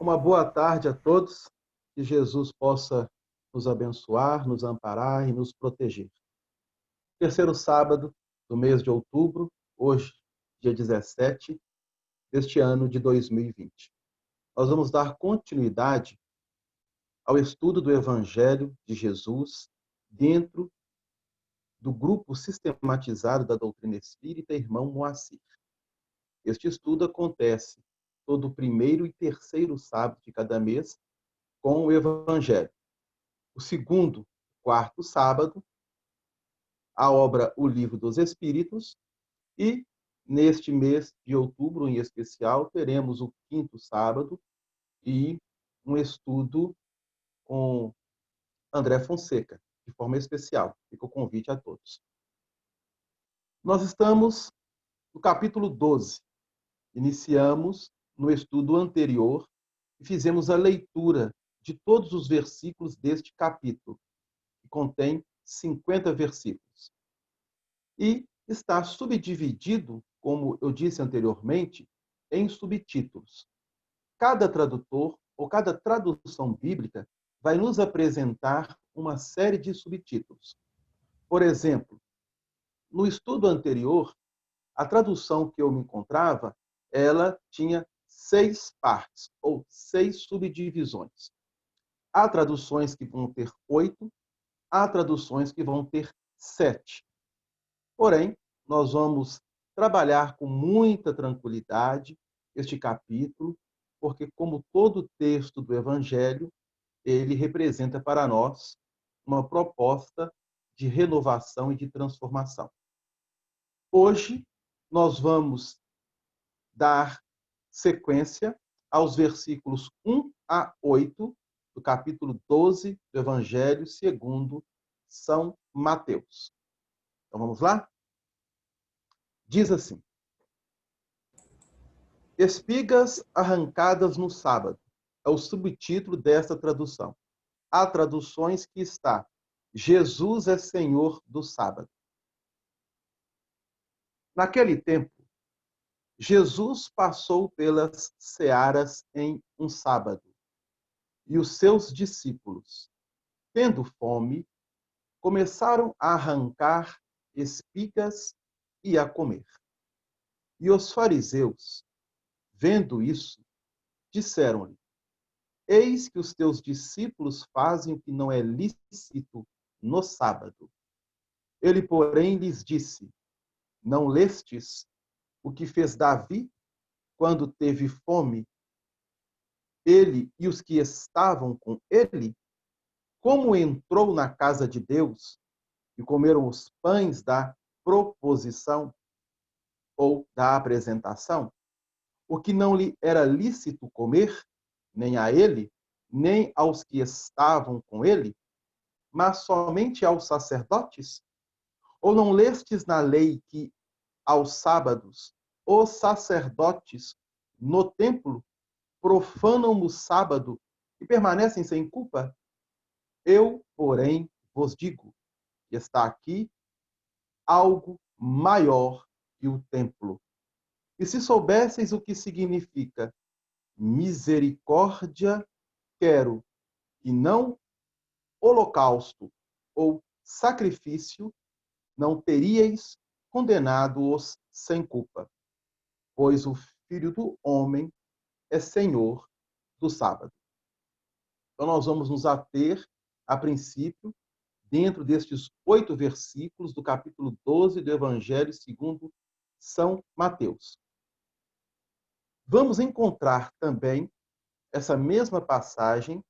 Uma boa tarde a todos. Que Jesus possa nos abençoar, nos amparar e nos proteger. Terceiro sábado do mês de outubro, hoje, dia 17 deste ano de 2020. Nós vamos dar continuidade ao estudo do Evangelho de Jesus dentro do grupo sistematizado da doutrina espírita Irmão Moacir. Este estudo acontece todo o primeiro e terceiro sábado de cada mês com o Evangelho. O segundo, quarto sábado, a obra O Livro dos Espíritos, e neste mês de outubro, em especial, teremos o quinto sábado e um estudo com André Fonseca, de forma especial. Fica o convite a todos. Nós estamos no capítulo 12. Iniciamos no estudo anterior e fizemos a leitura de todos os versículos deste capítulo, que contém 50 versículos. E está subdividido, como eu disse anteriormente, em subtítulos. Cada tradutor ou cada tradução bíblica vai nos apresentar uma série de subtítulos. Por exemplo, no estudo anterior, a tradução que eu me encontrava, ela tinha 6 partes, ou 6 subdivisões. Há traduções que vão ter 8, há traduções que vão ter 7. Porém, nós vamos trabalhar com muita tranquilidade este capítulo, porque, como todo texto do Evangelho, ele representa para nós uma proposta de renovação e de transformação. Hoje, nós vamos dar sequência aos versículos 1 a 8 do capítulo 12 do Evangelho segundo São Mateus. Então, vamos lá? Diz assim: Espigas arrancadas no sábado. É o subtítulo desta tradução. Há traduções que está: Jesus é Senhor do sábado. Naquele tempo, Jesus passou pelas searas em um sábado, e os seus discípulos, tendo fome, começaram a arrancar espigas e a comer. E os fariseus, vendo isso, disseram-lhe: Eis que os teus discípulos fazem o que não é lícito no sábado. Ele, porém, lhes disse: Não lestes o que fez Davi quando teve fome, ele e os que estavam com ele? Como entrou na casa de Deus e comeram os pães da proposição ou da apresentação, o que não lhe era lícito comer, nem a ele, nem aos que estavam com ele, mas somente aos sacerdotes? Ou não lestes na lei que, aos sábados, os sacerdotes no templo profanam o sábado e permanecem sem culpa? Eu, porém, vos digo que está aqui algo maior que o templo. E se soubesseis o que significa misericórdia, quero, e não holocausto ou sacrifício, não teríeis condenado-os sem culpa, pois o Filho do Homem é Senhor do sábado. Então nós vamos nos ater, a princípio, dentro destes 8 versículos do capítulo 12 do Evangelho segundo São Mateus. Vamos encontrar também essa mesma passagem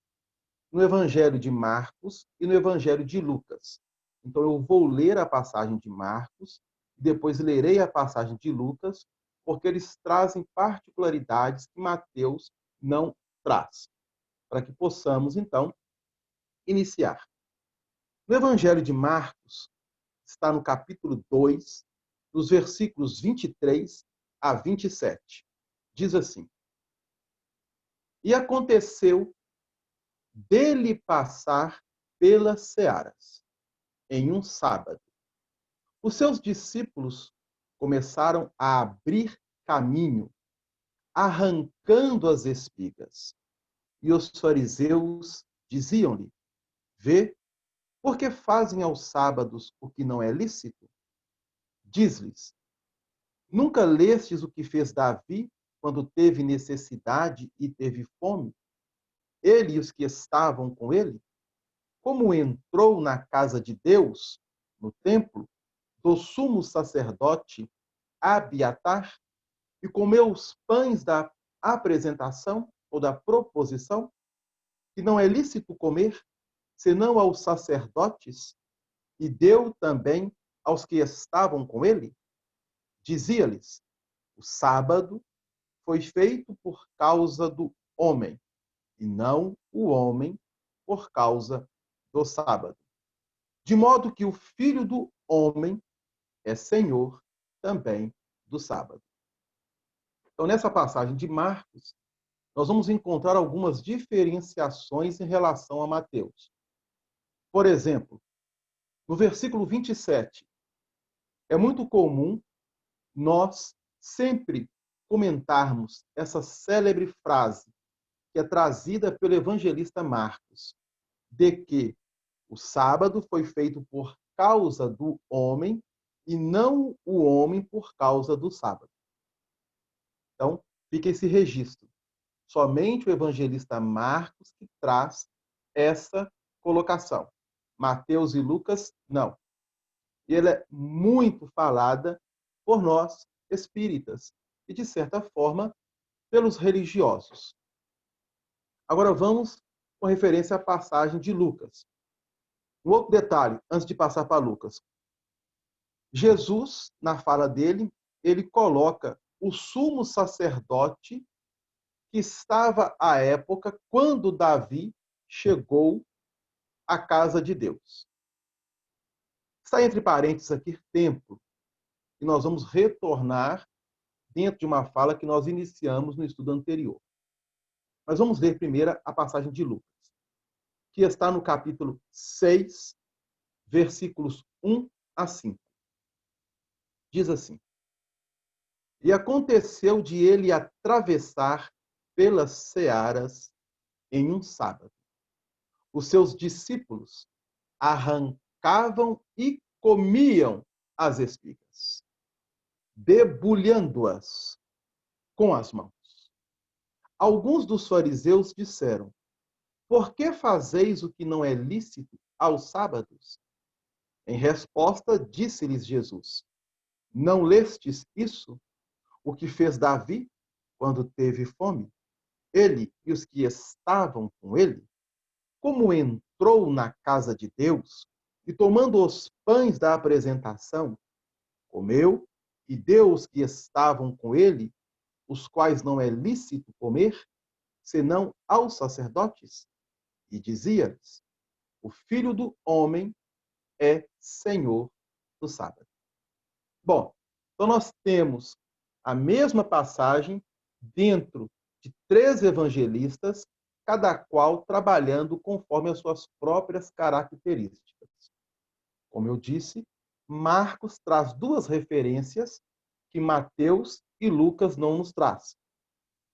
no Evangelho de Marcos e no Evangelho de Lucas. Então, eu vou ler a passagem de Marcos, depois lerei a passagem de Lucas, porque eles trazem particularidades que Mateus não traz, para que possamos, então, iniciar. No Evangelho de Marcos, está no capítulo 2, dos versículos 23 a 27. Diz assim: E aconteceu dele passar pelas searas, em um sábado. Os seus discípulos começaram a abrir caminho, arrancando as espigas, E os fariseus diziam-lhe: Vê, por que fazem aos sábados o que não é lícito? Diz-lhes: Nunca lestes o que fez Davi quando teve necessidade e teve fome? Ele e os que estavam com ele? Como entrou na casa de Deus, no templo, do sumo sacerdote Abiatar, e comeu os pães da apresentação ou da proposição, que não é lícito comer, senão aos sacerdotes, e deu também aos que estavam com ele? Dizia-lhes: O sábado foi feito por causa do homem, e não o homem por causa do sábado. De modo que o Filho do homem é Senhor também do sábado. Então, nessa passagem de Marcos, nós vamos encontrar algumas diferenciações em relação a Mateus. Por exemplo, no versículo 27, é muito comum nós sempre comentarmos essa célebre frase que é trazida pelo evangelista Marcos, de que o sábado foi feito por causa do homem e não o homem por causa do sábado. Então, fica esse registro. Somente o evangelista Marcos que traz essa colocação. Mateus e Lucas, não. E ela é muito falada por nós, espíritas, e, de certa forma, pelos religiosos. Agora vamos com referência à passagem de Lucas. Um outro detalhe, antes de passar para Lucas. Jesus, na fala dele, ele coloca o sumo sacerdote que estava à época quando Davi chegou à casa de Deus. Está entre parênteses aqui templo, e nós vamos retornar dentro de uma fala que nós iniciamos no estudo anterior. Mas vamos ler primeiro a passagem de Lucas, que está no capítulo 6, versículos 1 a 5. Diz assim: E aconteceu de ele atravessar pelas searas em um sábado. Os seus discípulos arrancavam e comiam as espigas, debulhando-as com as mãos. Alguns dos fariseus disseram: Por que fazeis o que não é lícito aos sábados? Em resposta, disse-lhes Jesus: Não lestes isso? O que fez Davi quando teve fome? Ele e os que estavam com ele? Como entrou na casa de Deus e, tomando os pães da apresentação, comeu e deu aos que estavam com ele, os quais não é lícito comer, senão aos sacerdotes? E dizia-lhes: O Filho do homem é Senhor do sábado. Bom, então nós temos a mesma passagem dentro de 3 evangelistas, cada qual trabalhando conforme as suas próprias características. Como eu disse, Marcos traz 2 referências que Mateus e Lucas não nos traz.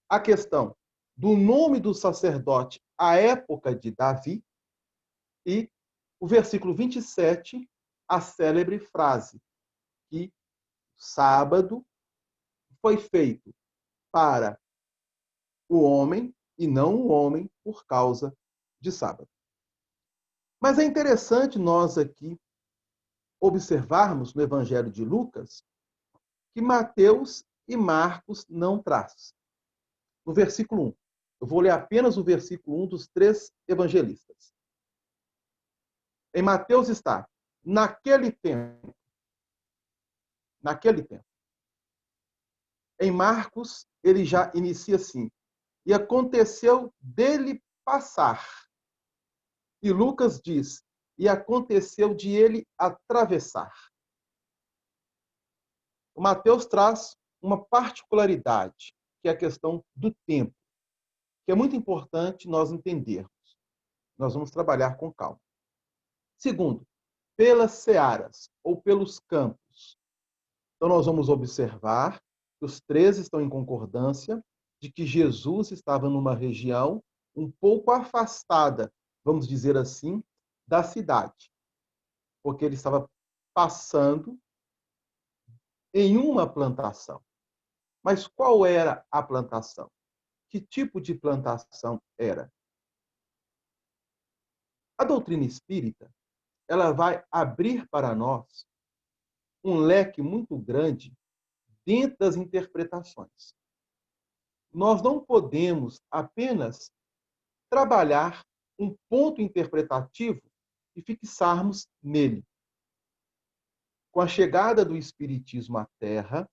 A questão do nome do sacerdote à época de Davi e o versículo 27, a célebre frase que sábado foi feito para o homem e não o homem por causa de sábado. Mas é interessante nós aqui observarmos no Evangelho de Lucas que Mateus e Marcos não traz. No versículo 1, eu vou ler apenas o versículo 1 dos 3 evangelistas. Em Mateus está: naquele tempo. Em Marcos, ele já inicia assim: e aconteceu dele passar. E Lucas diz: e aconteceu de ele atravessar. O Mateus traz uma particularidade, que é a questão do tempo, que é muito importante nós entendermos. Nós vamos trabalhar com calma. Segundo, pelas searas ou pelos campos. Então nós vamos observar que os 3 estão em concordância de que Jesus estava numa região um pouco afastada, vamos dizer assim, da cidade, porque ele estava passando em uma plantação. Mas qual era a plantação? Que tipo de plantação era? A doutrina espírita, ela vai abrir para nós um leque muito grande dentro das interpretações. Nós não podemos apenas trabalhar um ponto interpretativo e fixarmos nele. Com a chegada do Espiritismo à Terra,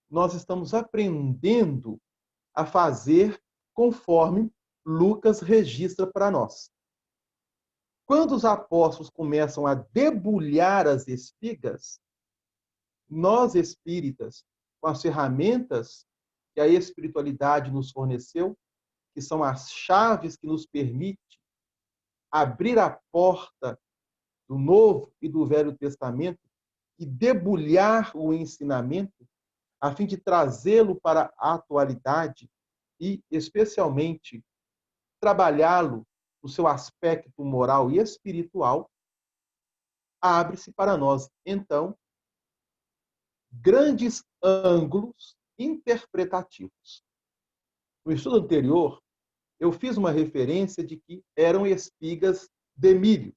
nós estamos aprendendo a fazer conforme Lucas registra para nós. Quando os apóstolos começam a debulhar as espigas, nós espíritas, com as ferramentas que a espiritualidade nos forneceu, que são as chaves que nos permitem abrir a porta do Novo e do Velho Testamento e debulhar o ensinamento, a fim de trazê-lo para a atualidade e, especialmente, trabalhá-lo no seu aspecto moral e espiritual, abre-se para nós, então, grandes ângulos interpretativos. No estudo anterior, eu fiz uma referência de que eram espigas de milho.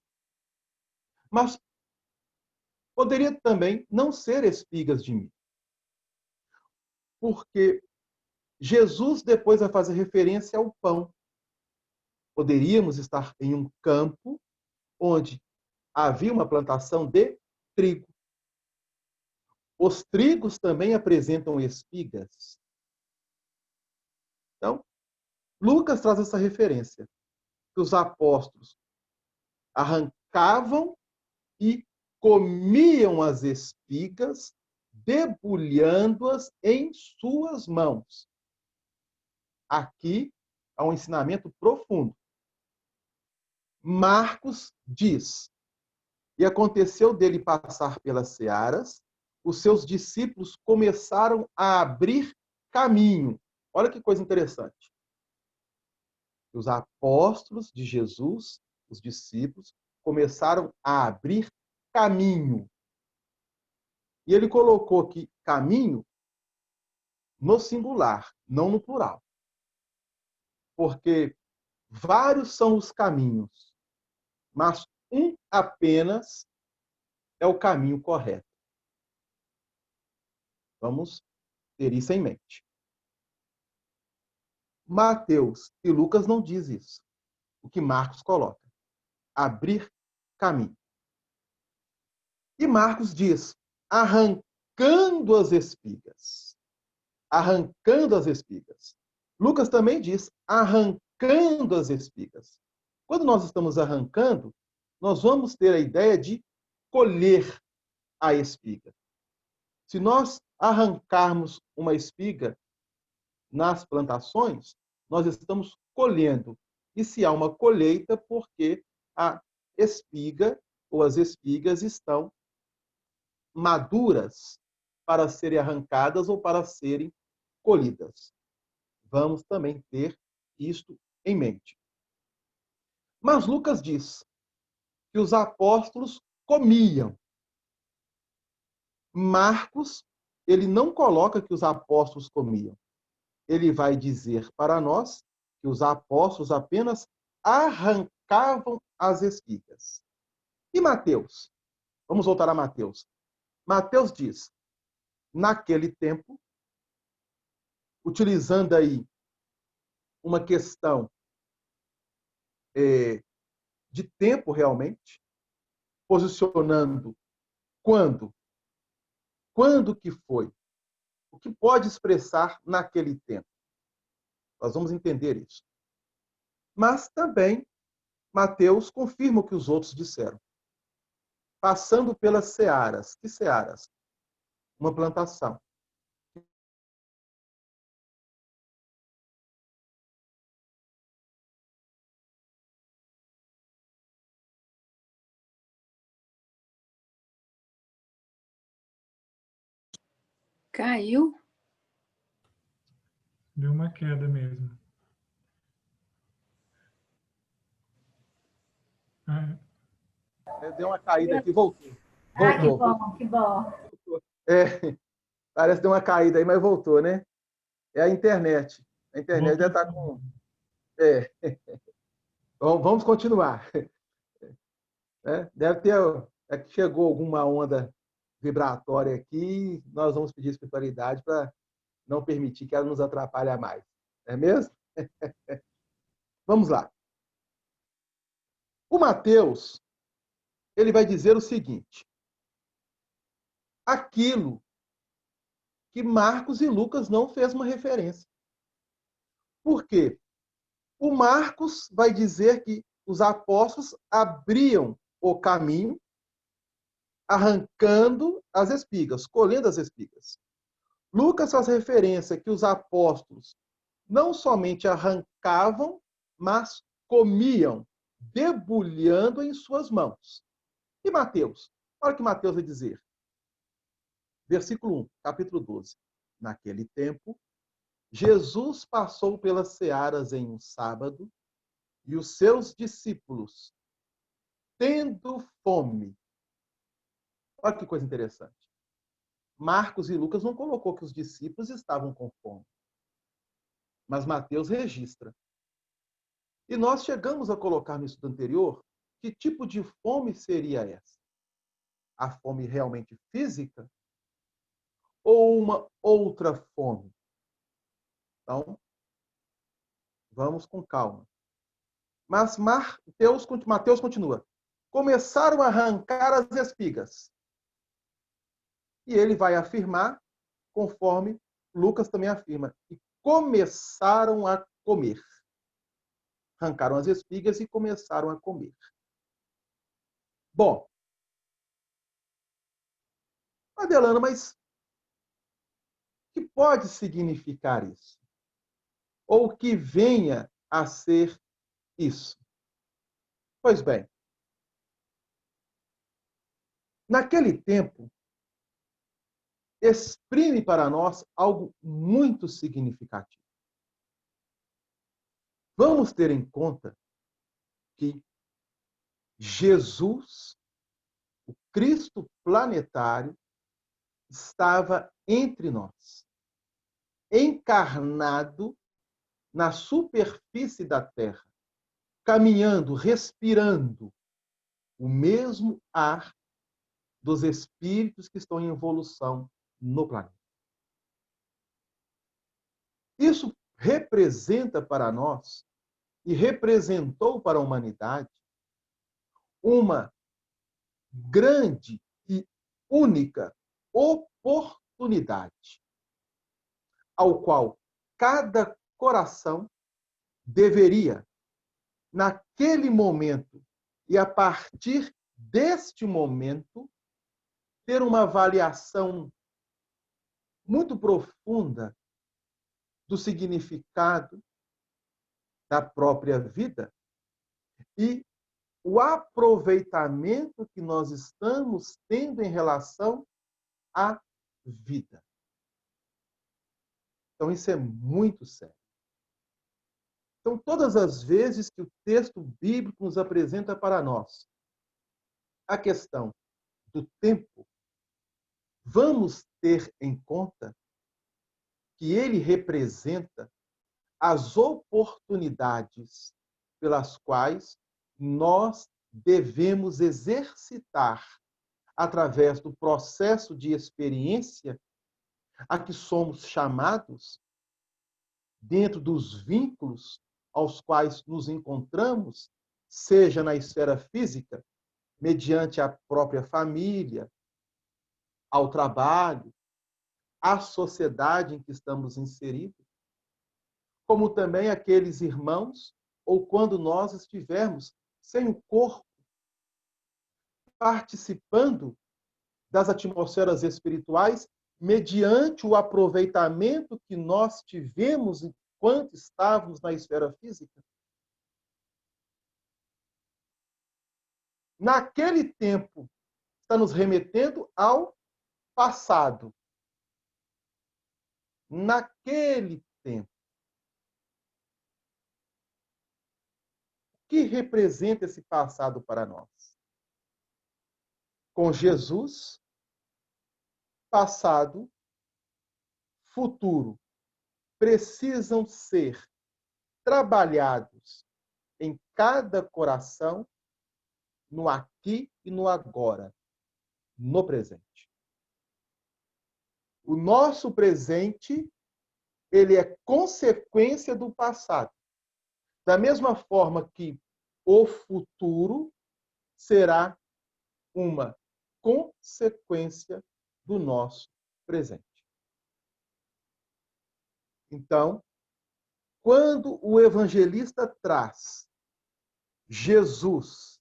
Mas poderia também não ser espigas de milho. Porque Jesus depois vai fazer referência ao pão. Poderíamos estar em um campo onde havia uma plantação de trigo. Os trigos também apresentam espigas. Então, Lucas traz essa referência, que os apóstolos arrancavam e comiam as espigas, debulhando-as em suas mãos. Aqui há um ensinamento profundo. Marcos diz: e aconteceu dele passar pelas searas, os seus discípulos começaram a abrir caminho. Olha que coisa interessante. Os apóstolos de Jesus, os discípulos, começaram a abrir caminho. E ele colocou aqui caminho no singular, não no plural. Porque vários são os caminhos, mas um apenas é o caminho correto. Vamos ter isso em mente. Mateus e Lucas não diz isso. O que Marcos coloca: abrir caminho. E Marcos diz: arrancando as espigas. Arrancando as espigas. Lucas também diz: arrancando as espigas. Quando nós estamos arrancando, nós vamos ter a ideia de colher a espiga. Se nós arrancarmos uma espiga nas plantações, nós estamos colhendo. E se há uma colheita, porque a espiga ou as espigas estão maduras para serem arrancadas ou para serem colhidas. Vamos também ter isto em mente. Mas Lucas diz que os apóstolos comiam. Marcos, ele não coloca que os apóstolos comiam. Ele vai dizer para nós que os apóstolos apenas arrancavam as espigas. E Mateus? Vamos voltar a Mateus. Mateus diz: naquele tempo, utilizando aí uma questão de tempo realmente, posicionando quando que foi, o que pode expressar naquele tempo. Nós vamos entender isso. Mas também Mateus confirma o que os outros disseram. Passando pelas searas. Que searas? Uma plantação. Caiu? Deu uma queda mesmo. Deu uma caída aqui, voltou. Ah, que Voltou. bom, que bom. É, parece que deu uma caída aí, mas voltou, né? É a internet. A internet deve estar com... É. Vamos continuar. Deve ter... É que chegou alguma onda vibratória aqui, nós vamos pedir espiritualidade para não permitir que ela nos atrapalhe mais. Não é mesmo? Vamos lá. O Mateus, ele vai dizer o seguinte: aquilo que Marcos e Lucas não fez uma referência. Por quê? O Marcos vai dizer que os apóstolos abriam o caminho arrancando as espigas, colhendo as espigas. Lucas faz referência que os apóstolos não somente arrancavam, mas comiam, debulhando em suas mãos. E Mateus? Olha o que Mateus vai dizer. Versículo 1, capítulo 12. Naquele tempo, Jesus passou pelas searas em um sábado, e os seus discípulos, tendo fome. Olha que coisa interessante. Marcos e Lucas não colocou que os discípulos estavam com fome, mas Mateus registra. E nós chegamos a colocar no estudo anterior que tipo de fome seria essa? A fome realmente física ou uma outra fome? Então, vamos com calma. Mas Mateus continua. Começaram a arrancar as espigas. E ele vai afirmar, conforme Lucas também afirma, e começaram a comer. Arrancaram as espigas e começaram a comer. Bom, Adelano, mas o que pode significar isso? Ou que venha a ser isso? Pois bem, naquele tempo, exprime para nós algo muito significativo. Vamos ter em conta que Jesus, o Cristo planetário, estava entre nós, encarnado na superfície da Terra, caminhando, respirando o mesmo ar dos espíritos que estão em evolução no planeta. Isso representa para nós, e representou para a humanidade, uma grande e única oportunidade, ao qual cada coração deveria, naquele momento e a partir deste momento, ter uma avaliação muito profunda do significado da própria vida e o aproveitamento que nós estamos tendo em relação à vida. Então, isso é muito sério. Então, todas as vezes que o texto bíblico nos apresenta para nós a questão do tempo, vamos ter em conta que ele representa as oportunidades pelas quais nós devemos exercitar, através do processo de experiência a que somos chamados, dentro dos vínculos aos quais nos encontramos, seja na esfera física, mediante a própria família, ao trabalho, à sociedade em que estamos inseridos, como também aqueles irmãos, ou quando nós estivermos sem o corpo, participando das atmosferas espirituais, mediante o aproveitamento que nós tivemos enquanto estávamos na esfera física. Naquele tempo, está nos remetendo ao passado. Naquele tempo. O que que representa esse passado para nós? Com Jesus, passado, futuro, precisam ser trabalhados em cada coração, no aqui e no agora, no presente. O nosso presente, ele é consequência do passado. Da mesma forma que o futuro será uma consequência do nosso presente. Então, quando o evangelista traz Jesus,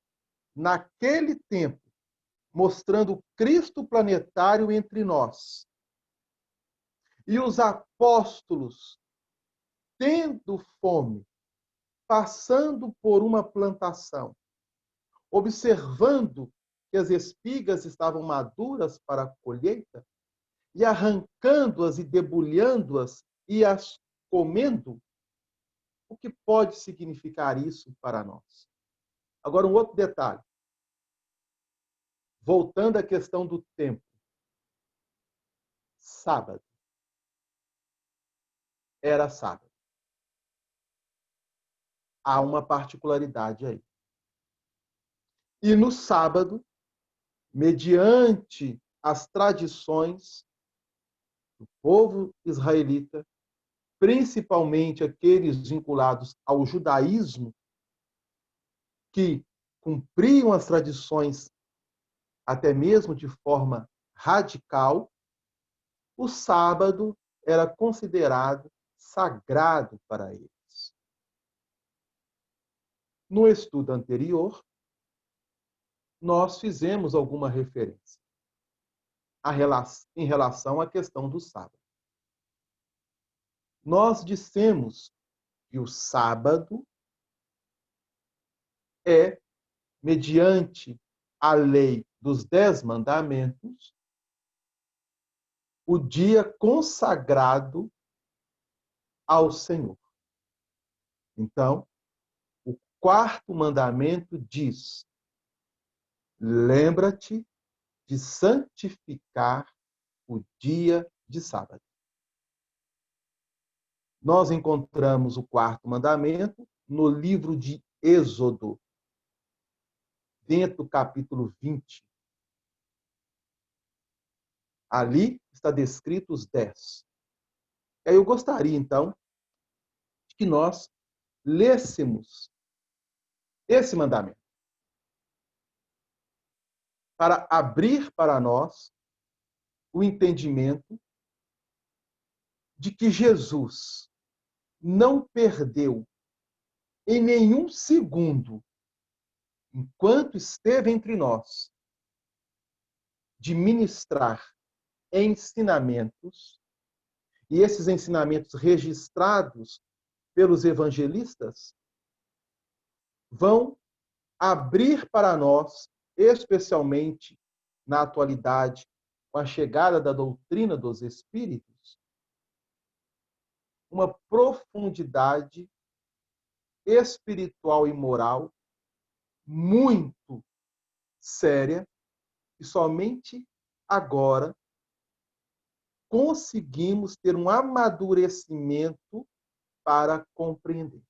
naquele tempo, mostrando Cristo planetário entre nós, e os apóstolos tendo fome, passando por uma plantação, observando que as espigas estavam maduras para a colheita, e arrancando-as e debulhando-as e as comendo, o que pode significar isso para nós? Agora, um outro detalhe. Voltando à questão do tempo. Sábado. Era sábado. Há uma particularidade aí. E no sábado, mediante as tradições do povo israelita, principalmente aqueles vinculados ao judaísmo, que cumpriam as tradições até mesmo de forma radical, o sábado era considerado sagrado para eles. No estudo anterior, nós fizemos alguma referência em relação à questão do sábado. Nós dissemos que o sábado é, mediante a lei dos 10 mandamentos, o dia consagrado ao Senhor. Então, o 4º mandamento diz: lembra-te de santificar o dia de sábado. Nós encontramos o 4º mandamento no livro de Êxodo, dentro do capítulo 20. Ali está descrito os 10. Aí eu gostaria, então, de que nós lêssemos esse mandamento, para abrir para nós o entendimento de que Jesus não perdeu em nenhum segundo, enquanto esteve entre nós, de ministrar ensinamentos, e esses ensinamentos registrados pelos evangelistas vão abrir para nós, especialmente na atualidade, com a chegada da doutrina dos Espíritos, uma profundidade espiritual e moral muito séria, e somente agora conseguimos ter um amadurecimento para compreender.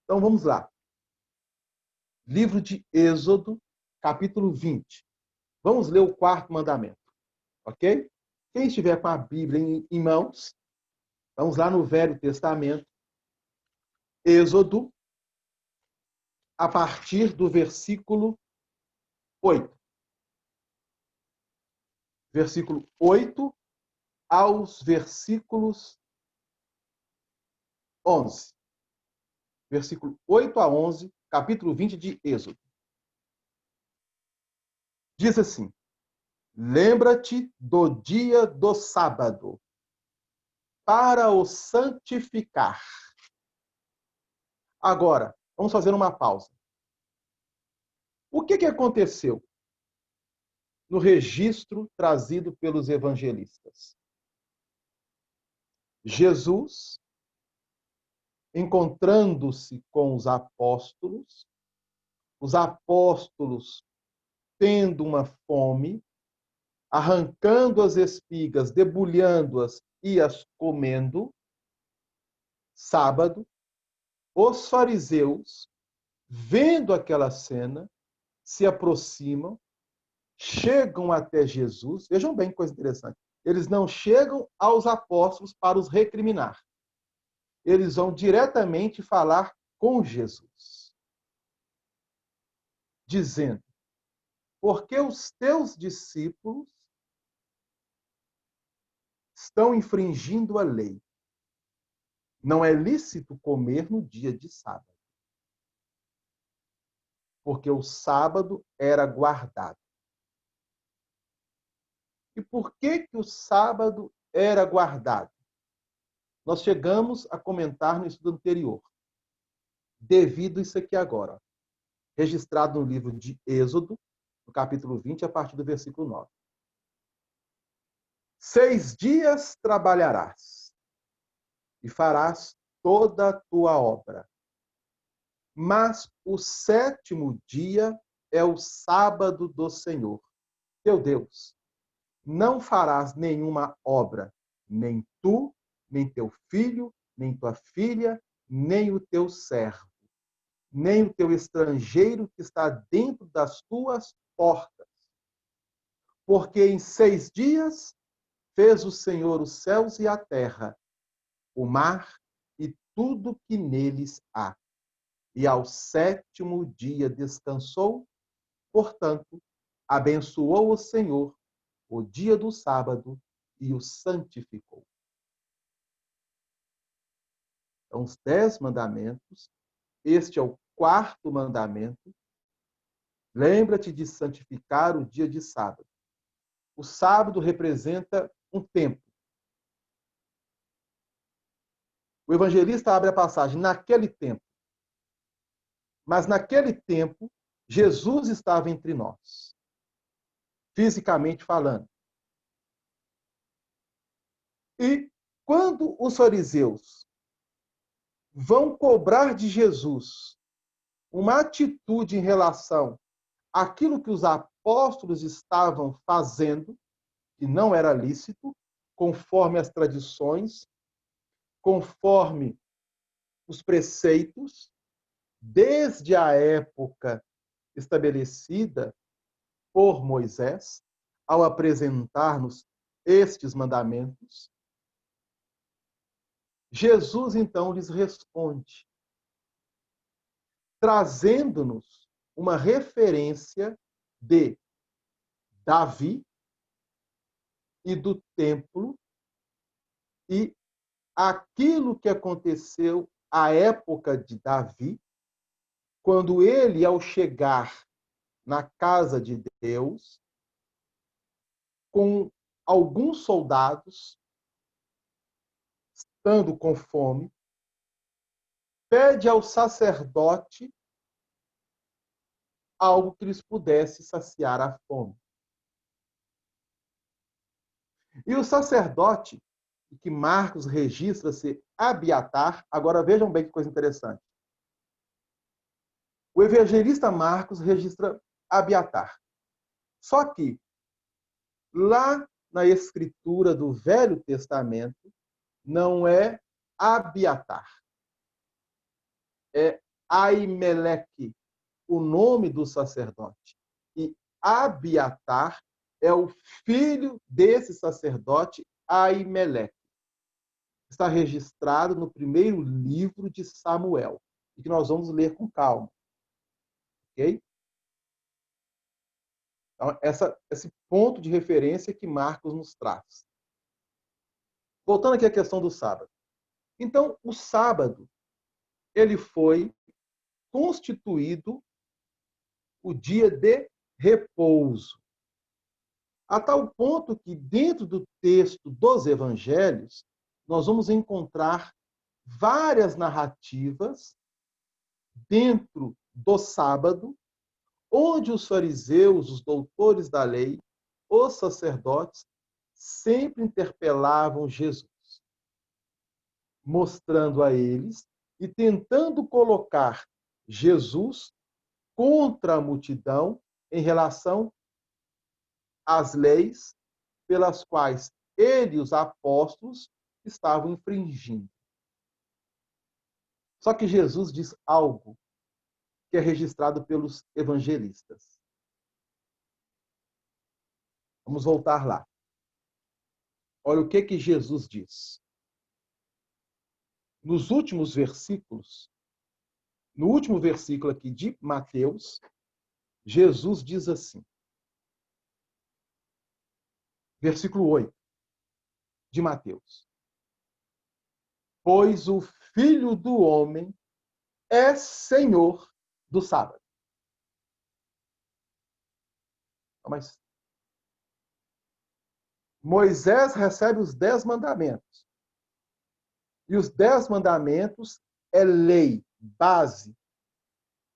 Então vamos lá. Livro de Êxodo, capítulo 20. Vamos ler o 4º mandamento, ok? Quem estiver com a Bíblia em mãos, vamos lá no Velho Testamento, Êxodo, a partir do versículo 8. Versículo 8 aos versículos 11. Versículo 8 a 11, capítulo 20 de Êxodo. Diz assim: lembra-te do dia do sábado, para o santificar. Agora, vamos fazer uma pausa. O que aconteceu no registro trazido pelos evangelistas? Jesus encontrando-se com os apóstolos tendo uma fome, arrancando as espigas, debulhando-as e as comendo. Sábado, os fariseus, vendo aquela cena, se aproximam, chegam até Jesus. Vejam bem que coisa interessante. Eles não chegam aos apóstolos para os recriminar. Eles vão diretamente falar com Jesus, dizendo: porque os teus discípulos estão infringindo a lei. Não é lícito comer no dia de sábado. Porque o sábado era guardado. E por que o sábado era guardado? Nós chegamos a comentar no estudo anterior. Devido a isso aqui agora, registrado no livro de Êxodo, no capítulo 20, a partir do versículo 9. 6 dias trabalharás e farás toda a tua obra. Mas o 7º dia é o sábado do Senhor, teu Deus. Não farás nenhuma obra, nem tu, nem teu filho, nem tua filha, nem o teu servo, nem o teu estrangeiro que está dentro das tuas portas. Porque em 6 dias fez o Senhor os céus e a terra, o mar e tudo que neles há. E ao 7º dia descansou, portanto, abençoou o Senhor o dia do sábado e o santificou. Então, os 10 mandamentos, este é o 4º mandamento. Lembra-te de santificar o dia de sábado. O sábado representa um tempo. O evangelista abre a passagem naquele tempo. Mas naquele tempo, Jesus estava entre nós, fisicamente falando. E quando os fariseus vão cobrar de Jesus uma atitude em relação àquilo que os apóstolos estavam fazendo, que não era lícito, conforme as tradições, conforme os preceitos, desde a época estabelecida por Moisés, ao apresentar-nos estes mandamentos, Jesus, então, lhes responde, trazendo-nos uma referência de Davi e do templo e aquilo que aconteceu à época de Davi, quando ele, ao chegar na casa de Deus, com alguns soldados, estando com fome, pede ao sacerdote algo que lhes pudesse saciar a fome. E o sacerdote, que Marcos registra ser Abiatar, agora vejam bem que coisa interessante. O evangelista Marcos registra Abiatar. Só que, lá na escritura do Velho Testamento, não é Abiatar. É Aimeleque, o nome do sacerdote. E Abiatar é o filho desse sacerdote, Aimeleque. Está registrado no primeiro livro de Samuel, e que nós vamos ler com calma. Ok? Então, esse ponto de referência que Marcos nos traz. Voltando aqui à questão do sábado. Então, o sábado, ele foi constituído o dia de repouso. A tal ponto que, dentro do texto dos evangelhos, nós vamos encontrar várias narrativas dentro do sábado, onde os fariseus, os doutores da lei, os sacerdotes, sempre interpelavam Jesus, mostrando a eles e tentando colocar Jesus contra a multidão em relação às leis pelas quais ele e os apóstolos estavam infringindo. Só que Jesus diz algo que é registrado pelos evangelistas. Vamos voltar lá. Olha o que Jesus diz. Nos últimos versículos, no último versículo aqui de Mateus, Jesus diz assim, versículo 8 de Mateus: pois o Filho do Homem é Senhor do sábado. Mas Moisés recebe os 10 mandamentos. E os 10 mandamentos é lei, base,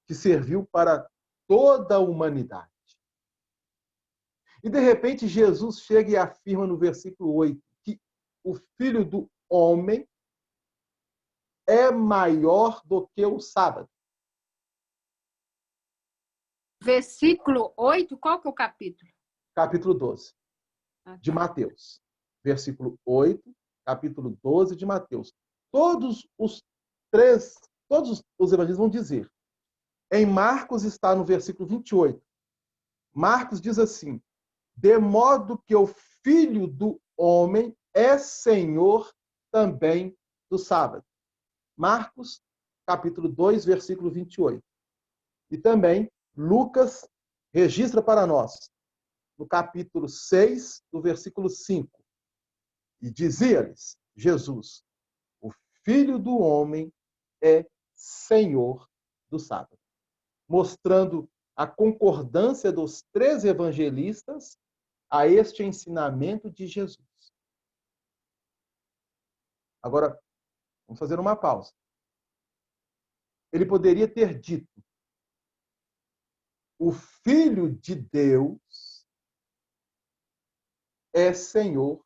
que serviu para toda a humanidade. E, de repente, Jesus chega e afirma no versículo 8 que o Filho do Homem é maior do que o sábado. Versículo 8, qual que é o capítulo? Capítulo 12, de Mateus. Versículo 8, capítulo 12 de Mateus. Todos os evangelhos vão dizer. Em Marcos está no versículo 28. Marcos diz assim: de modo que o Filho do Homem é Senhor também do sábado. Marcos, capítulo 2, versículo 28. E também Lucas registra para nós, no capítulo 6, do versículo 5. E dizia-lhes Jesus: o Filho do Homem é Senhor do sábado. Mostrando a concordância dos 3 evangelistas a este ensinamento de Jesus. Agora, vamos fazer uma pausa. Ele poderia ter dito: o Filho de Deus é Senhor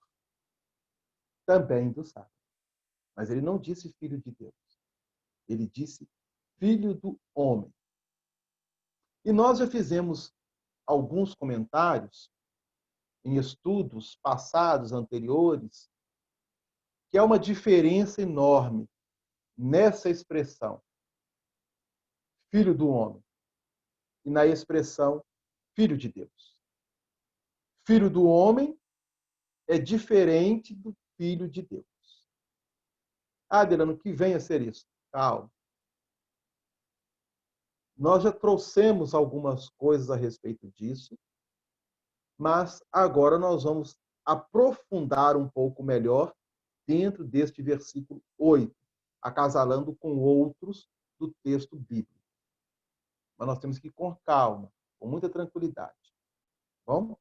também do sábado. Mas ele não disse Filho de Deus. Ele disse Filho do Homem. E nós já fizemos alguns comentários em estudos passados, anteriores, que há uma diferença enorme nessa expressão, Filho do Homem, e na expressão Filho de Deus. Filho do Homem é diferente do Filho de Deus. Ah, Delano, que venha a ser isso. Calma. Nós já trouxemos algumas coisas a respeito disso, mas agora nós vamos aprofundar um pouco melhor dentro deste versículo 8, acasalando com outros do texto bíblico. Mas nós temos que ir com calma, com muita tranquilidade. Vamos?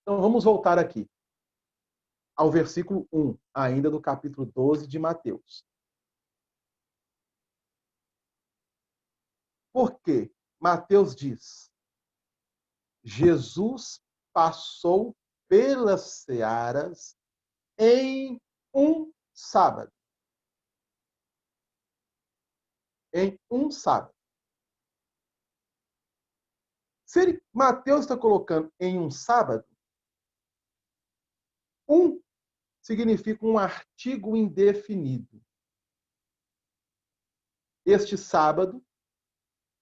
Então vamos voltar aqui ao versículo 1, ainda do capítulo 12 de Mateus. Por quê? Mateus diz: Jesus passou pelas searas em um sábado. Em um sábado. Se Mateus está colocando em um sábado, um significa um artigo indefinido. Este sábado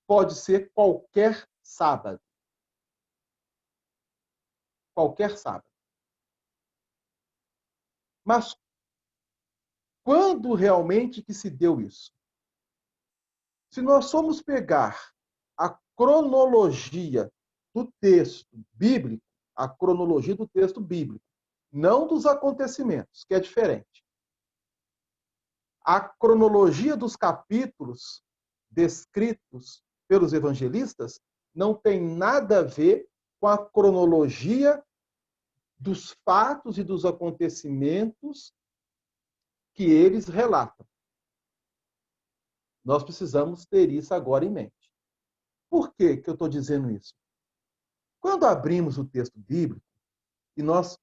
pode ser qualquer sábado. Qualquer sábado. Mas quando realmente que se deu isso? Se nós formos pegar a cronologia do texto bíblico, a cronologia do texto bíblico, não dos acontecimentos, que é diferente. A cronologia dos capítulos descritos pelos evangelistas não tem nada a ver com a cronologia dos fatos e dos acontecimentos que eles relatam. Nós precisamos ter isso agora em mente. Por que eu estou dizendo isso? Quando abrimos o texto bíblico e nós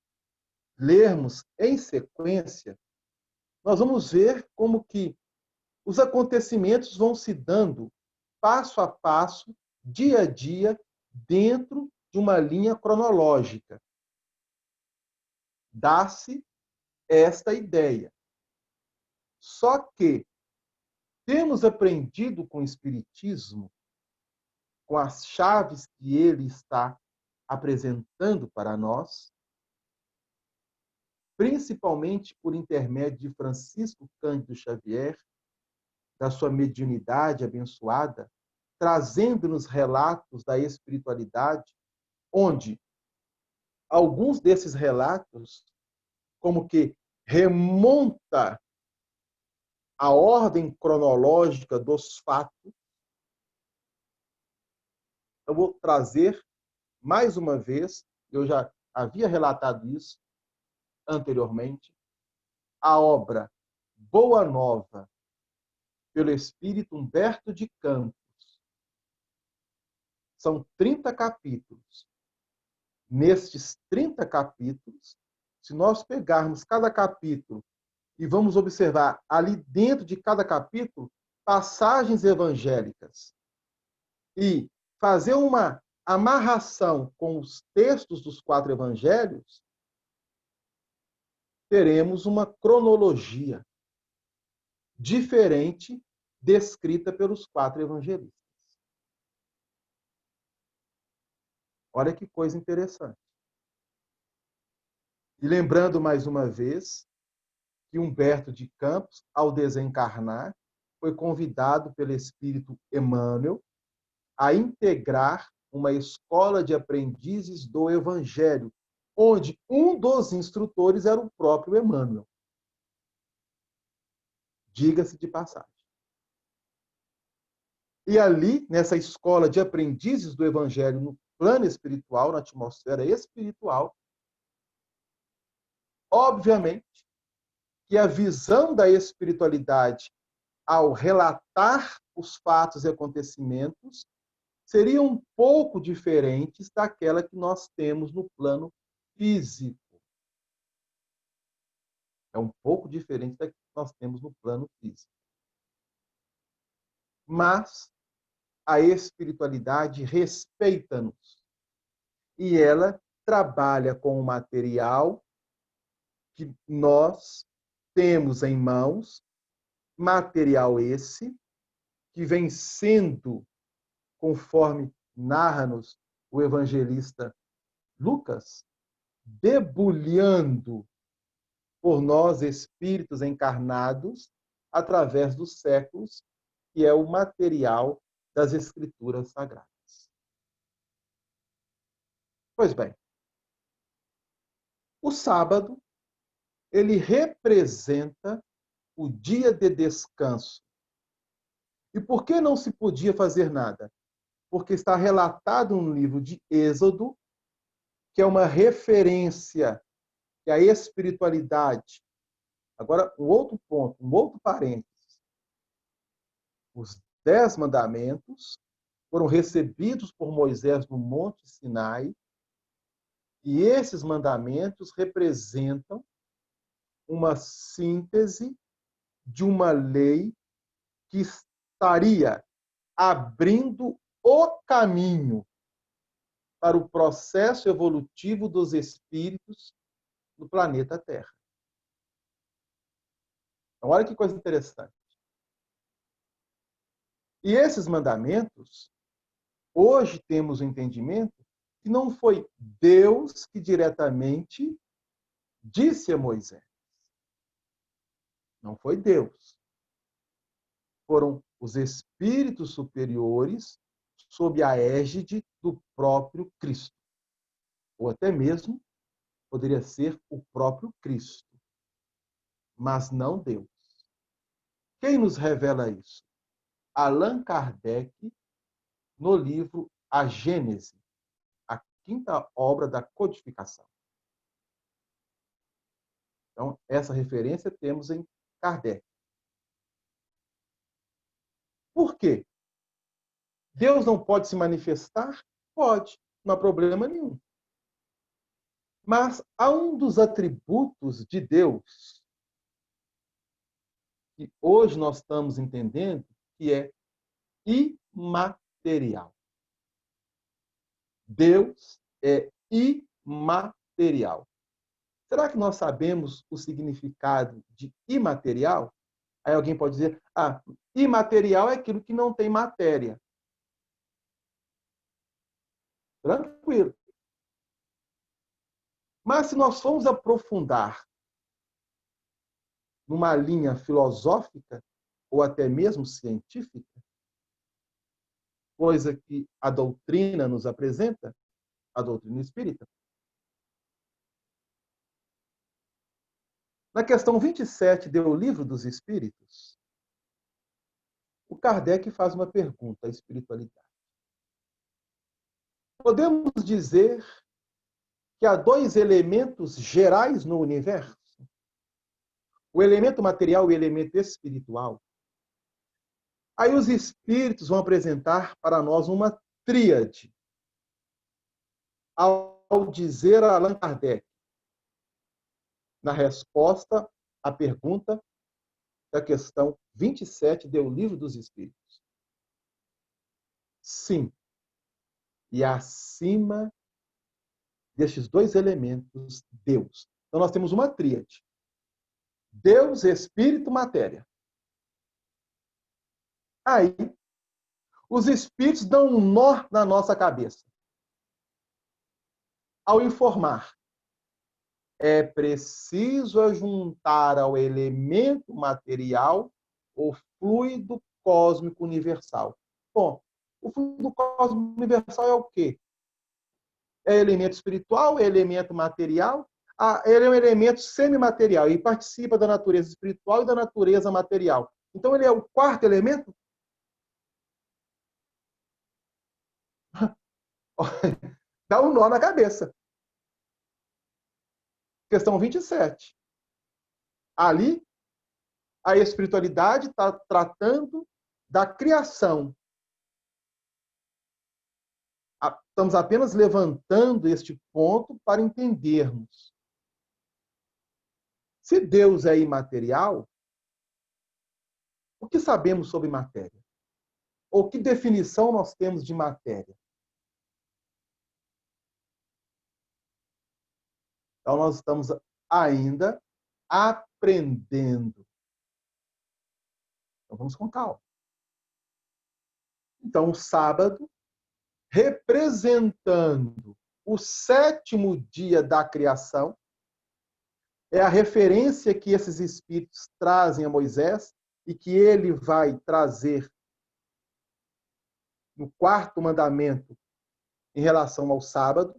lermos em sequência, nós vamos ver como que os acontecimentos vão se dando passo a passo, dia a dia, dentro de uma linha cronológica. Dá-se esta ideia. Só que temos aprendido com o Espiritismo, com as chaves que ele está apresentando para nós, principalmente por intermédio de Francisco Cândido Xavier, da sua mediunidade abençoada, trazendo-nos relatos da espiritualidade, onde alguns desses relatos, como que remonta a ordem cronológica dos fatos. Eu vou trazer mais uma vez, eu já havia relatado isso anteriormente, a obra Boa Nova, pelo espírito Humberto de Campos. São 30 capítulos. Nestes 30 capítulos, se nós pegarmos cada capítulo e vamos observar ali dentro de cada capítulo passagens evangélicas e fazer uma amarração com os textos dos 4 evangelhos, teremos uma cronologia diferente descrita pelos 4 evangelistas. Olha que coisa interessante. E lembrando mais uma vez que Humberto de Campos, ao desencarnar, foi convidado pelo espírito Emmanuel a integrar uma escola de aprendizes do Evangelho, onde um dos instrutores era o próprio Emmanuel. Diga-se de passagem. E ali, nessa escola de aprendizes do Evangelho no plano espiritual, na atmosfera espiritual, obviamente que a visão da espiritualidade ao relatar os fatos e acontecimentos seriam um pouco diferentes daquela que nós temos no plano físico. É um pouco diferente da que nós temos no plano físico. Mas a espiritualidade respeita-nos. E ela trabalha com o material que nós temos em mãos, material esse que vem sendo, conforme narra-nos o evangelista Lucas, debulhando por nós, espíritos encarnados, através dos séculos, que é o material das Escrituras Sagradas. Pois bem, o sábado, ele representa o dia de descanso. E por que não se podia fazer nada? Porque está relatado no livro de Êxodo, que é uma referência que a espiritualidade. Agora, um outro ponto, um outro parênteses. Os 10 mandamentos foram recebidos por Moisés no Monte Sinai, e esses mandamentos representam uma síntese de uma lei que estaria abrindo o caminho para o processo evolutivo dos espíritos no planeta Terra. Então, olha que coisa interessante. E esses mandamentos, hoje temos o entendimento que não foi Deus que diretamente disse a Moisés. Não foi Deus. Foram os espíritos superiores sob a égide do próprio Cristo. Ou até mesmo poderia ser o próprio Cristo. Mas não Deus. Quem nos revela isso? Allan Kardec, no livro A Gênese, a 5ª obra da codificação. Então, essa referência temos em Kardec. Por quê? Deus não pode se manifestar? Pode, não há problema nenhum. Mas há um dos atributos de Deus que hoje nós estamos entendendo que é imaterial. Deus é imaterial. Será que nós sabemos o significado de imaterial? Aí alguém pode dizer, imaterial é aquilo que não tem matéria. Tranquilo. Mas se nós formos aprofundar numa linha filosófica ou até mesmo científica, coisa que a doutrina nos apresenta, a doutrina espírita, na questão 27 do Livro dos Espíritos, o Kardec faz uma pergunta à espiritualidade. Podemos dizer que há dois elementos gerais no universo? O elemento material e o elemento espiritual. Aí os espíritos vão apresentar para nós uma tríade. Ao dizer a Allan Kardec, na resposta à pergunta da questão 27 do Livro dos Espíritos. Sim. E acima destes dois elementos, Deus. Então nós temos uma tríade. Deus, Espírito, Matéria. Aí, os espíritos dão um nó na nossa cabeça. Ao informar, é preciso juntar ao elemento material o fluido cósmico universal. Bom, o fluido cósmico universal é o quê? É elemento espiritual, é elemento material, ele é um elemento semimaterial e participa da natureza espiritual e da natureza material. Então, ele é o quarto elemento? Dá um nó na cabeça. Questão 27. Ali, a espiritualidade está tratando da criação. Estamos apenas levantando este ponto para entendermos. Se Deus é imaterial, o que sabemos sobre matéria? Ou que definição nós temos de matéria? Então, nós estamos ainda aprendendo. Então, vamos com calma. Então, o sábado, representando o sétimo dia da criação, é a referência que esses espíritos trazem a Moisés e que ele vai trazer no quarto mandamento em relação ao sábado,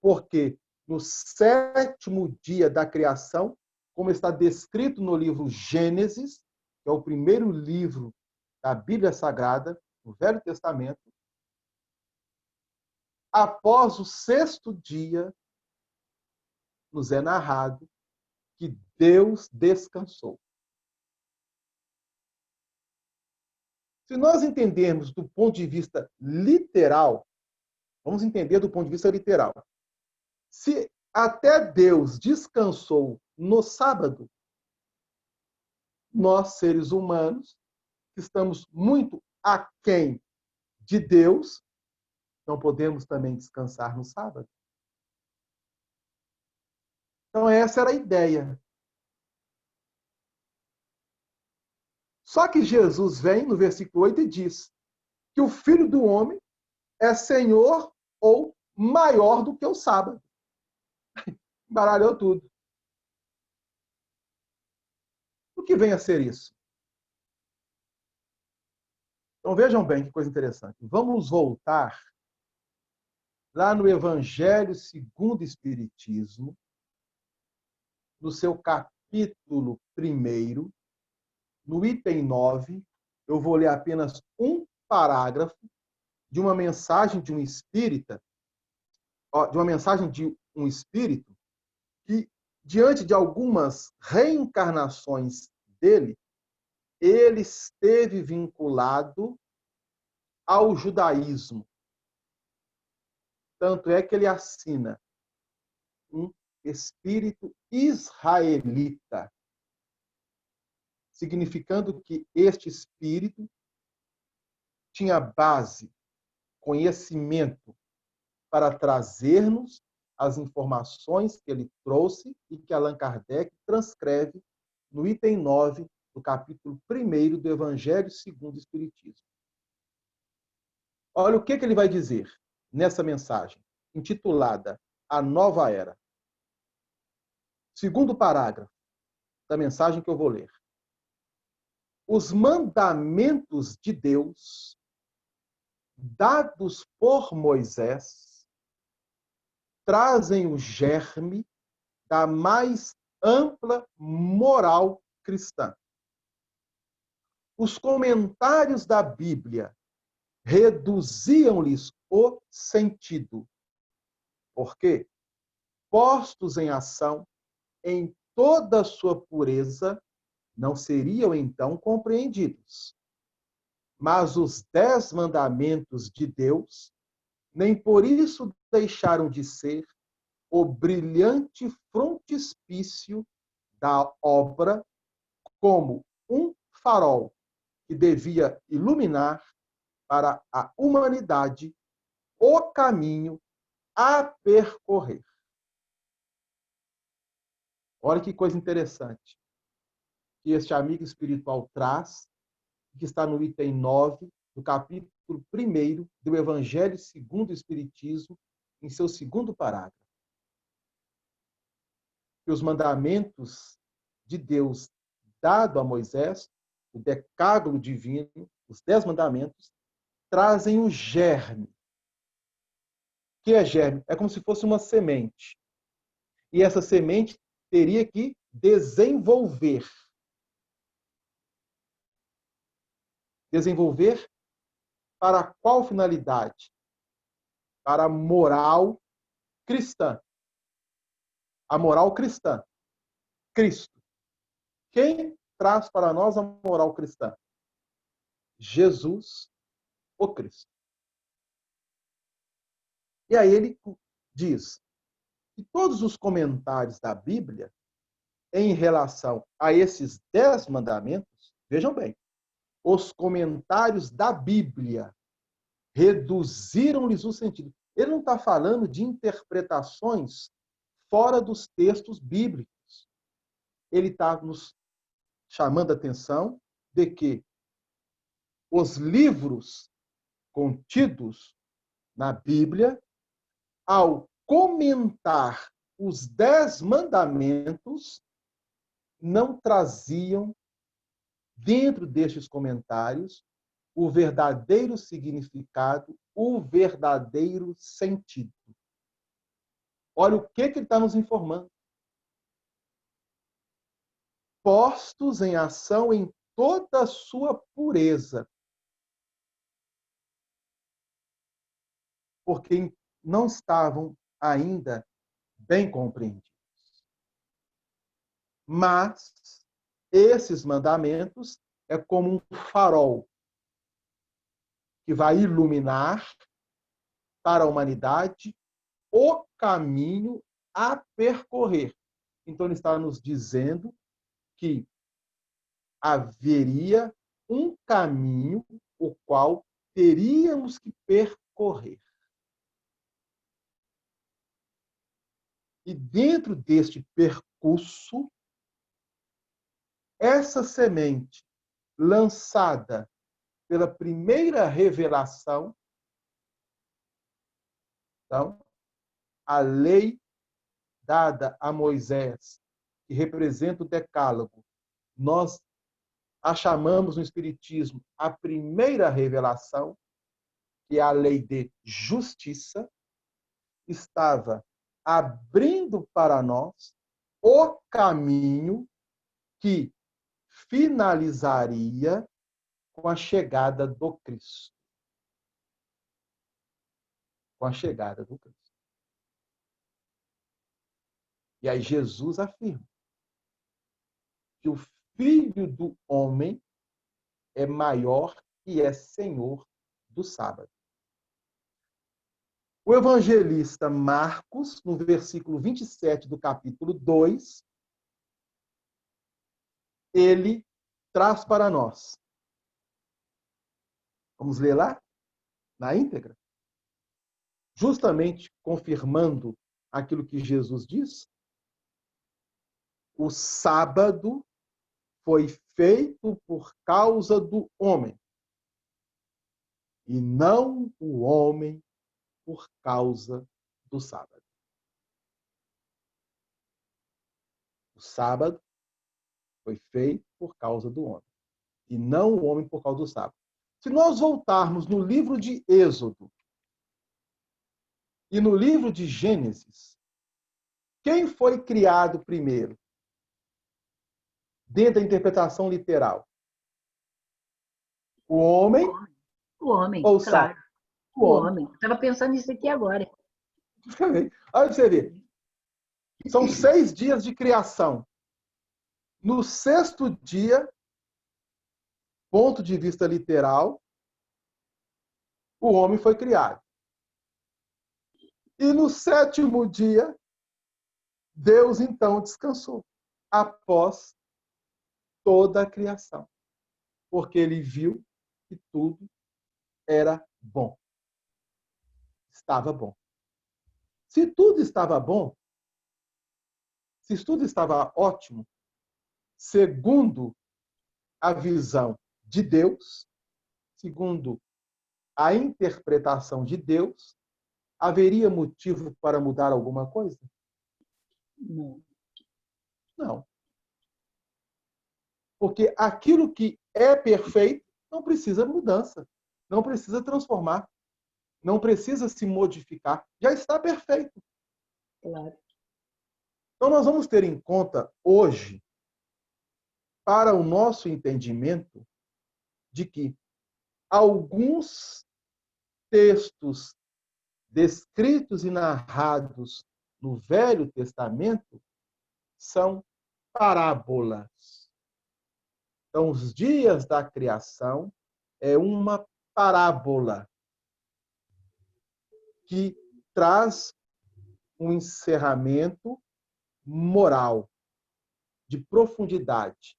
porque no sétimo dia da criação, como está descrito no livro Gênesis, que é o primeiro livro da Bíblia Sagrada, no Velho Testamento, após o sexto dia, nos é narrado que Deus descansou. Se nós entendermos do ponto de vista literal, vamos entender do ponto de vista literal. Se até Deus descansou no sábado, nós, seres humanos, que estamos muito aquém de Deus, não podemos também descansar no sábado. Então, essa era a ideia. Só que Jesus vem no versículo 8 e diz que o Filho do Homem é Senhor ou maior do que o sábado. Embaralhou tudo. O que vem a ser isso? Então vejam bem que coisa interessante. Vamos voltar lá no Evangelho segundo o Espiritismo, no seu capítulo 1, no item 9, eu vou ler apenas um parágrafo de uma mensagem de um espírita, de uma mensagem de um espírito que, diante de algumas reencarnações dele, ele esteve vinculado ao judaísmo. Tanto é que ele assina um espírito israelita. significando que este espírito tinha base, conhecimento para trazer-nos as informações que ele trouxe e que Allan Kardec transcreve no item 9 do capítulo 1º do Evangelho segundo o Espiritismo. Olha o que ele vai dizer nessa mensagem, intitulada A Nova Era. Segundo parágrafo da mensagem que eu vou ler. Os mandamentos de Deus, dados por Moisés, trazem o germe da mais ampla moral cristã. Os comentários da Bíblia reduziam-lhes o sentido, porque, postos em ação, em toda a sua pureza, não seriam então compreendidos. Mas os 10 mandamentos de Deus, nem por isso deixaram de ser o brilhante frontispício da obra, como um farol que devia iluminar para a humanidade o caminho a percorrer. Olha que coisa interessante que este amigo espiritual traz, que está no item 9 do capítulo 1º do Evangelho segundo o Espiritismo, em seu segundo parágrafo. Que os mandamentos de Deus dado a Moisés, o decálogo divino, os 10 mandamentos, trazem o germe. O que é germe? É como se fosse uma semente. E essa semente teria que desenvolver. Desenvolver para qual finalidade? Para a moral cristã. A moral cristã. Cristo. Quem traz para nós a moral cristã? Jesus, o Cristo. E aí ele diz que todos os comentários da Bíblia em relação a esses 10 mandamentos, vejam bem, os comentários da Bíblia reduziram-lhes o sentido. Ele não está falando de interpretações fora dos textos bíblicos. Ele está nos chamando a atenção de que os livros contidos na Bíblia, ao comentar os 10 mandamentos, não traziam, dentro destes comentários, o verdadeiro significado, o verdadeiro sentido. Olha o que ele está nos informando. Postos em ação em toda a sua pureza. Porque não estavam ainda bem compreendidos. Mas esses mandamentos é como um farol que vai iluminar para a humanidade o caminho a percorrer. Então, ele está nos dizendo que haveria um caminho o qual teríamos que percorrer. E dentro deste percurso, essa semente lançada pela primeira revelação, então, a lei dada a Moisés, que representa o decálogo, nós a chamamos no Espiritismo a primeira revelação, que é a lei de justiça, estava abrindo para nós o caminho que finalizaria com a chegada do Cristo. Com a chegada do Cristo. E aí Jesus afirma que o Filho do Homem é maior e é Senhor do sábado. O evangelista Marcos, no versículo 27 do capítulo 2, ele traz para nós? Vamos ler lá, na íntegra? Justamente confirmando aquilo que Jesus diz, o sábado foi feito por causa do homem, e não o homem por causa do sábado. O sábado foi feito por causa do homem, e não o homem por causa do sábado. Se nós voltarmos no livro de Êxodo e no livro de Gênesis, quem foi criado primeiro? Dentro da interpretação literal. O homem O homem, ou o claro. sábado? O homem. Estava pensando nisso aqui agora. Olha para você ver. São 6 dias de criação. No 6º dia, ponto de vista literal, o homem foi criado. E no 7º dia, Deus então descansou, após toda a criação. Porque ele viu que tudo era bom. Estava bom. Se tudo estava bom, se tudo estava ótimo, segundo a visão de Deus, segundo a interpretação de Deus, haveria motivo para mudar alguma coisa? Não. Não. Porque aquilo que é perfeito não precisa mudança, não precisa transformar, não precisa se modificar, já está perfeito. Claro. Então nós vamos ter em conta hoje, para o nosso entendimento, de que alguns textos descritos e narrados no Velho Testamento são parábolas. Então, os dias da criação é uma parábola que traz um encerramento moral, de profundidade,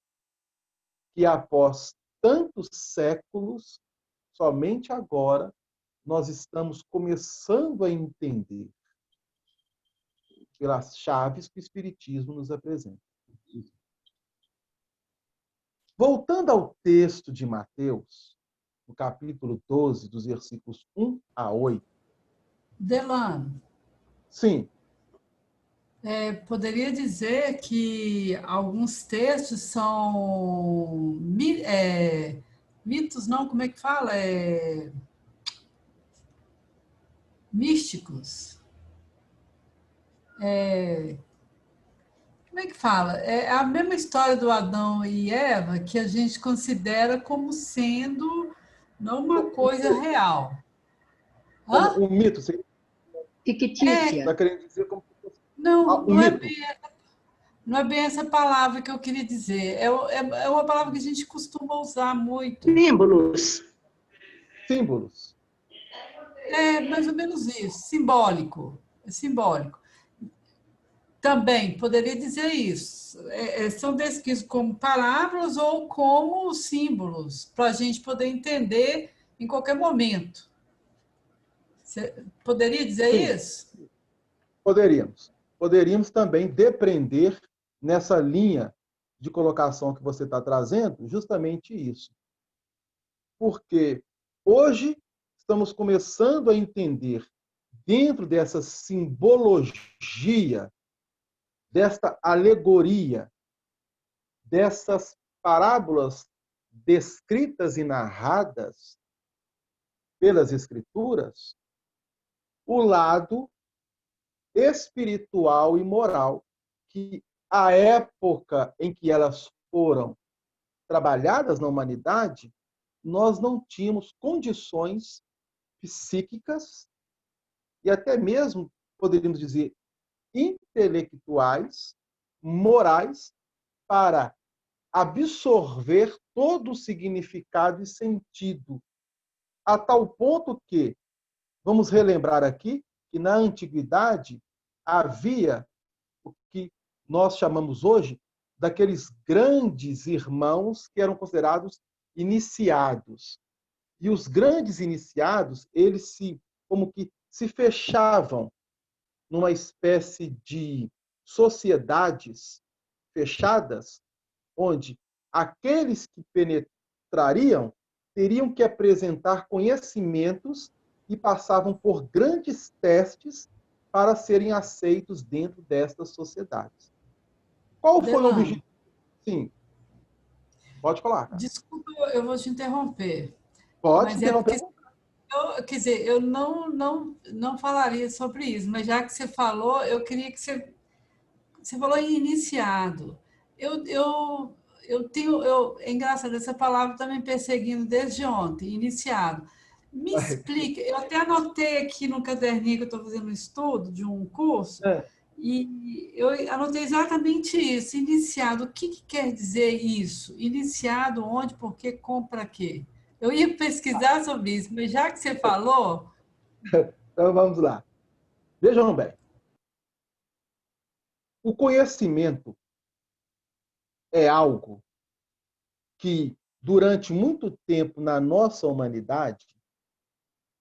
que após tantos séculos, somente agora, nós estamos começando a entender pelas chaves que o Espiritismo nos apresenta. Voltando ao texto de Mateus, no capítulo 12, dos versículos 1 a 8. Delano, Sim, poderia dizer que alguns textos são mitos, não? Como é que fala? Místicos. Como é que fala? É a mesma história do Adão e Eva que a gente considera como sendo não uma coisa real. Hã? um mito, você Fictícia. está querendo dizer como Não, um mito. não é bem essa palavra que eu queria dizer. É uma palavra que a gente costuma usar muito. Símbolos. Símbolos. É mais ou menos isso, simbólico. É simbólico. Também poderia dizer isso. São descritos como palavras ou como símbolos, para a gente poder entender em qualquer momento. Você poderia dizer Sim. isso? Poderíamos também depreender nessa linha de colocação que você está trazendo, justamente isso. Porque hoje estamos começando a entender, dentro dessa simbologia, desta alegoria, dessas parábolas descritas e narradas pelas Escrituras, o lado espiritual e moral que a época em que elas foram trabalhadas na humanidade, nós não tínhamos condições psíquicas e até mesmo, poderíamos dizer, intelectuais, morais, para absorver todo o significado e sentido, a tal ponto que, vamos relembrar aqui, que na antiguidade havia o que nós chamamos hoje daqueles grandes irmãos que eram considerados iniciados. E os grandes iniciados, eles como que se fechavam numa espécie de sociedades fechadas, onde aqueles que penetrariam teriam que apresentar conhecimentos e passavam por grandes testes para serem aceitos dentro destas sociedades. Qual foi o objetivo? Sim. Pode falar. Desculpa, eu vou te interromper. Pode Mas interromper. É porque, quer dizer, eu não falaria sobre isso, mas já que você falou, eu queria que você falou em iniciado. É engraçado, essa palavra está me perseguindo desde ontem, iniciado. Me explica, eu até anotei aqui no caderninho que eu estou fazendo um estudo de um curso, e eu anotei exatamente isso, iniciado. O que quer dizer isso? Iniciado onde, por quê, como, para quê? Eu ia pesquisar sobre isso, mas já que você falou... Então vamos lá. Vejam bem. O conhecimento é algo que, durante muito tempo na nossa humanidade,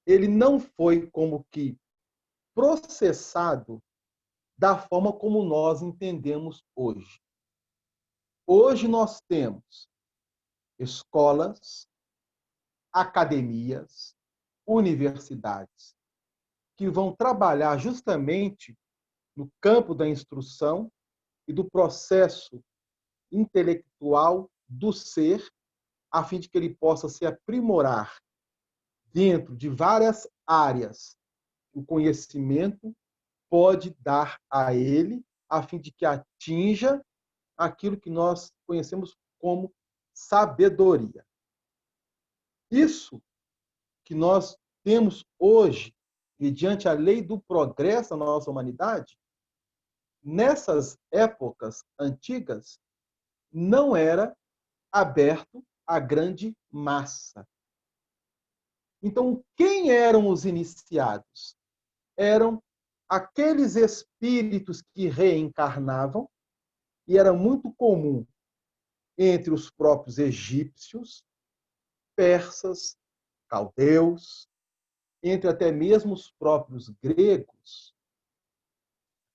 ele não foi como que processado da forma como nós entendemos hoje. Hoje nós temos escolas, academias, universidades, que vão trabalhar justamente no campo da instrução e do processo intelectual do ser, a fim de que ele possa se aprimorar dentro de várias áreas. O conhecimento pode dar a ele, a fim de que atinja aquilo que nós conhecemos como sabedoria. Isso que nós temos hoje, mediante a lei do progresso da nossa humanidade, nessas épocas antigas, não era aberto à grande massa. Então, quem eram os iniciados? Eram aqueles espíritos que reencarnavam, e era muito comum entre os próprios egípcios, persas, caldeus, entre até mesmo os próprios gregos,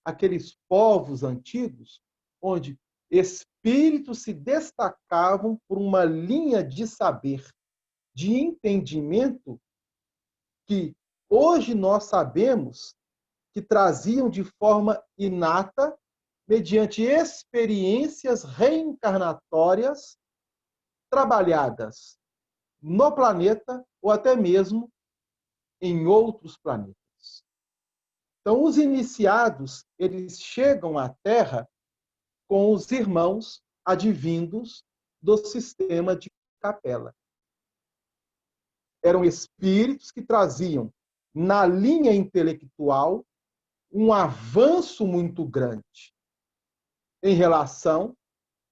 aqueles povos antigos, onde espíritos se destacavam por uma linha de saber, de entendimento, que hoje nós sabemos que traziam de forma inata, mediante experiências reencarnatórias trabalhadas no planeta ou até mesmo em outros planetas. Então, os iniciados, eles chegam à Terra com os irmãos advindos do sistema de Capela. Eram espíritos que traziam, na linha intelectual, um avanço muito grande em relação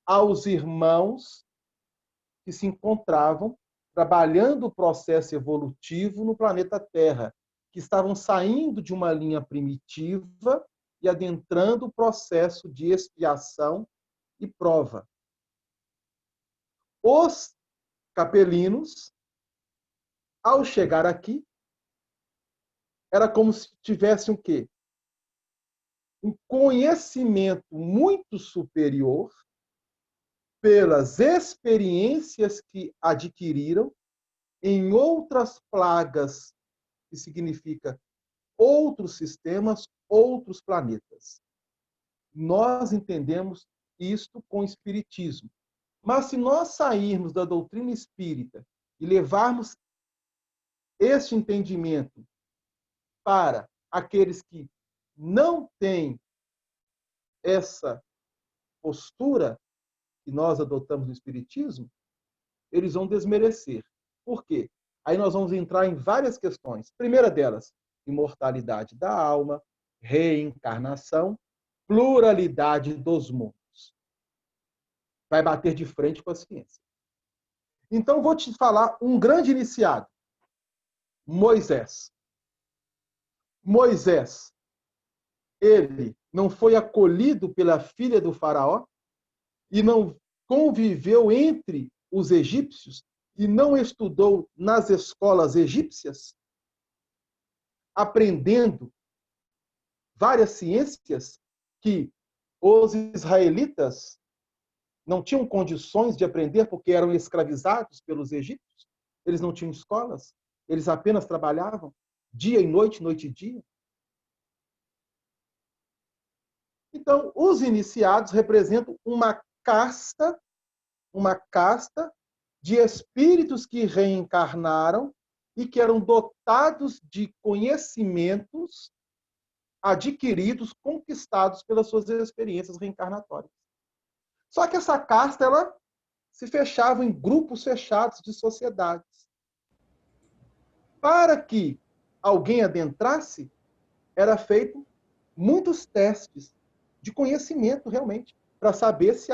aos irmãos que se encontravam trabalhando o processo evolutivo no planeta Terra, que estavam saindo de uma linha primitiva e adentrando o processo de expiação e prova. Os capelinos, ao chegar aqui, era como se tivessem o quê? Um conhecimento muito superior pelas experiências que adquiriram em outras plagas, que significa outros sistemas, outros planetas. Nós entendemos isto com o espiritismo. Mas se nós sairmos da doutrina espírita e levarmos este entendimento para aqueles que não têm essa postura que nós adotamos no espiritismo, eles vão desmerecer. Por quê? Aí nós vamos entrar em várias questões. Primeira delas, imortalidade da alma, reencarnação, pluralidade dos mundos. Vai bater de frente com a ciência. Então, vou te falar um grande iniciado, Moisés. Moisés, ele não foi acolhido pela filha do faraó, e não conviveu entre os egípcios e não estudou nas escolas egípcias, aprendendo várias ciências que os israelitas não tinham condições de aprender porque eram escravizados pelos egípcios? Eles não tinham escolas, eles apenas trabalhavam dia e noite, noite e dia. Então, os iniciados representam uma casta de espíritos que reencarnaram e que eram dotados de conhecimentos adquiridos, conquistados pelas suas experiências reencarnatórias. Só que essa casta, ela se fechava em grupos fechados de sociedades. Para que alguém adentrasse, era feito muitos testes de conhecimento realmente, para saber se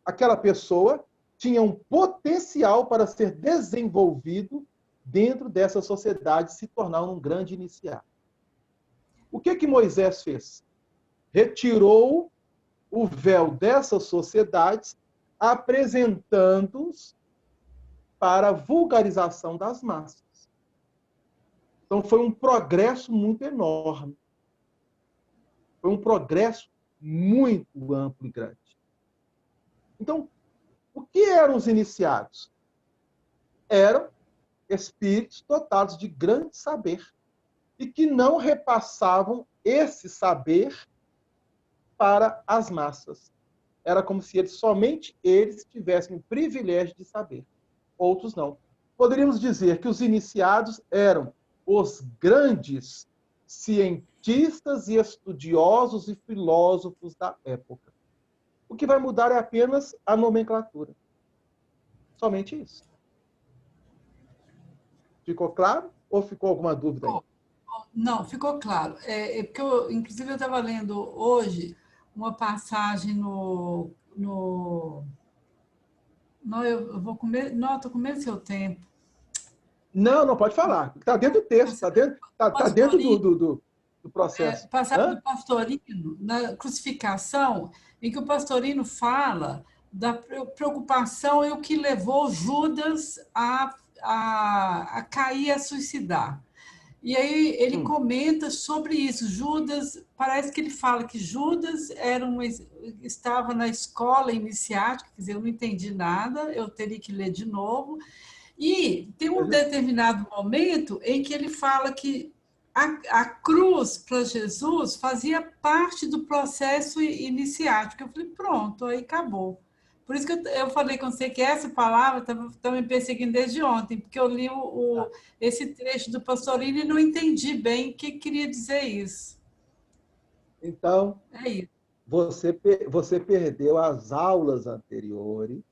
aquela pessoa tinha um potencial para ser desenvolvido dentro dessa sociedade, se tornar um grande iniciado. O que Moisés fez? Retirou o véu dessas sociedades, apresentando-os para a vulgarização das massas. Então, foi um progresso muito enorme. Foi um progresso muito amplo e grande. Então, o que eram os iniciados? Eram espíritos dotados de grande saber e que não repassavam esse saber para as massas. Era como se somente eles tivessem o privilégio de saber. Outros não. Poderíamos dizer que os iniciados eram os grandes cientistas e estudiosos e filósofos da época. O que vai mudar é apenas a nomenclatura. Somente isso. Ficou claro? Ou ficou alguma dúvida aí? Não, ficou claro. Porque inclusive, eu estava lendo hoje uma passagem no... Não, eu vou comer... Não, estou comendo seu tempo. Não, pode falar. Está dentro do texto, está dentro do processo. Passagem do Pastorino, na crucificação, em que o Pastorino fala da preocupação e o que levou Judas a cair, a suicidar. E aí ele comenta sobre isso. Judas, parece que ele fala que Judas estava na escola iniciática, quer dizer, eu não entendi nada, eu teria que ler de novo. E tem um determinado momento em que ele fala que a cruz para Jesus fazia parte do processo iniciático. Eu falei, pronto, aí acabou. Por isso que eu falei com você que essa palavra está me perseguindo desde ontem, porque eu li esse trecho do Pastorino e não entendi bem o que queria dizer isso. Então, é isso. Você perdeu as aulas anteriores,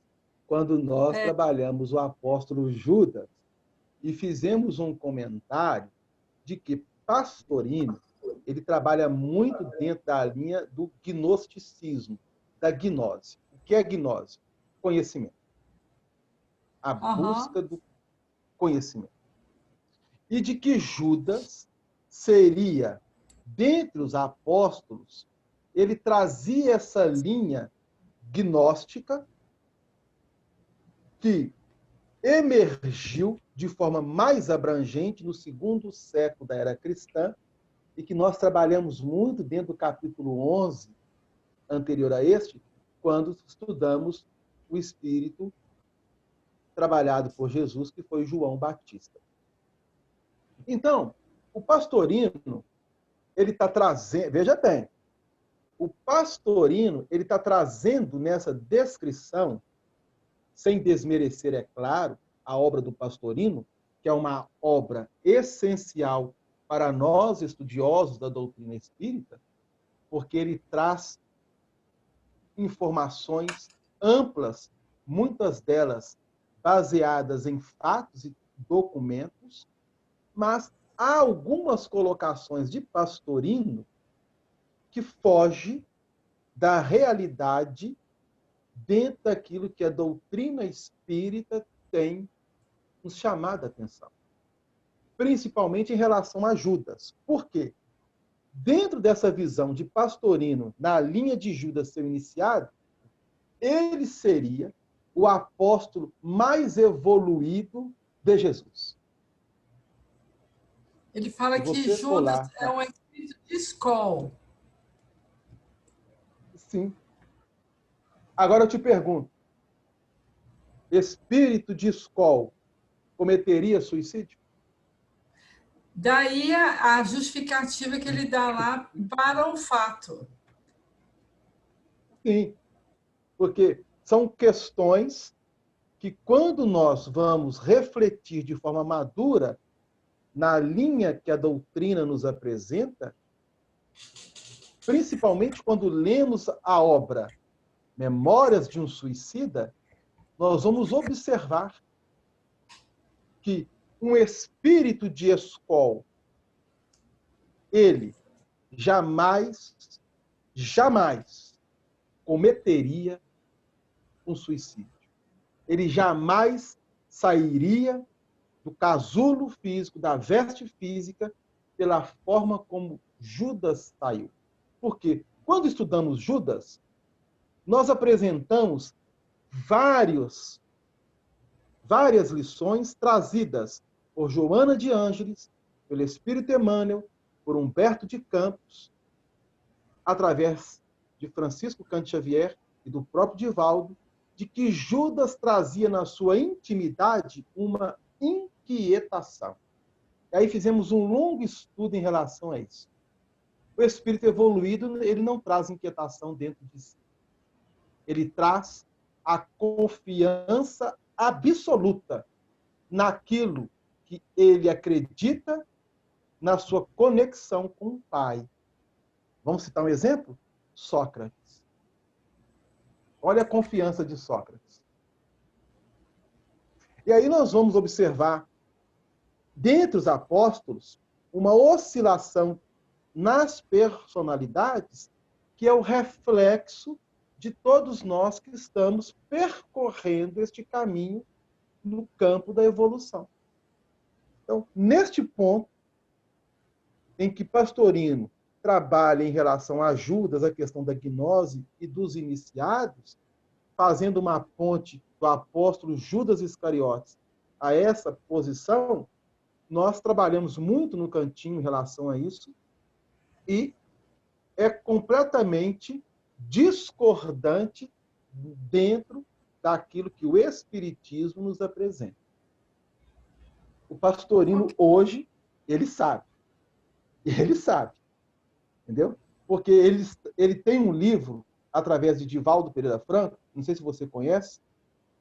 quando nós trabalhamos o apóstolo Judas e fizemos um comentário de que Pastorino ele trabalha muito dentro da linha do gnosticismo, da gnose. O que é gnose? Conhecimento. A busca do conhecimento. E de que Judas seria, dentre os apóstolos, ele trazia essa linha gnóstica que emergiu de forma mais abrangente no segundo século da era cristã e que nós trabalhamos muito dentro do capítulo 11, anterior a este, quando estudamos o Espírito trabalhado por Jesus, que foi João Batista. Então, o Pastorino, ele está trazendo, veja bem, o Pastorino, ele está trazendo nessa descrição, sem desmerecer, é claro, a obra do Pastorino, que é uma obra essencial para nós, estudiosos da doutrina espírita, porque ele traz informações amplas, muitas delas baseadas em fatos e documentos, mas há algumas colocações de Pastorino que fogem da realidade dentro daquilo que a doutrina espírita tem nos chamado a atenção. Principalmente em relação a Judas. Por quê? dentro dessa visão de Pastorino, na linha de Judas seu iniciado, ele seria o apóstolo mais evoluído de Jesus. Ele fala que Você for Judas lá, é um espírito de escol. sim. Agora eu te pergunto, espírito de escol cometeria suicídio? Daí a justificativa que ele dá lá para o fato. Sim, porque são questões que, quando nós vamos refletir de forma madura na linha que a doutrina nos apresenta, principalmente quando lemos a obra Memórias de um Suicida, nós vamos observar que um espírito de escol, ele jamais cometeria um suicídio. Ele jamais sairia do casulo físico, da veste física, pela forma como Judas saiu. Porque quando estudamos Judas, nós apresentamos várias lições trazidas por Joana de Ângeles, pelo Espírito Emmanuel, por Humberto de Campos, através de Francisco Cândido Xavier e do próprio Divaldo, de que Judas trazia na sua intimidade uma inquietação. E aí fizemos um longo estudo em relação a isso. O espírito evoluído, ele não traz inquietação dentro de si. Ele traz a confiança absoluta naquilo que ele acredita, na sua conexão com o Pai. Vamos citar um exemplo? Sócrates. Olha a confiança de Sócrates. E aí nós vamos observar, dentre os apóstolos, uma oscilação nas personalidades que é o reflexo de todos nós que estamos percorrendo este caminho no campo da evolução. Então, neste ponto em que Pastorino trabalha em relação a Judas, a questão da gnose e dos iniciados, fazendo uma ponte do apóstolo Judas Iscariotes a essa posição, nós trabalhamos muito no cantinho em relação a isso, e é completamente discordante dentro daquilo que o Espiritismo nos apresenta. O Pastorino, hoje, ele sabe. Entendeu? Porque ele tem um livro, através de Divaldo Pereira Franco, não sei se você conhece,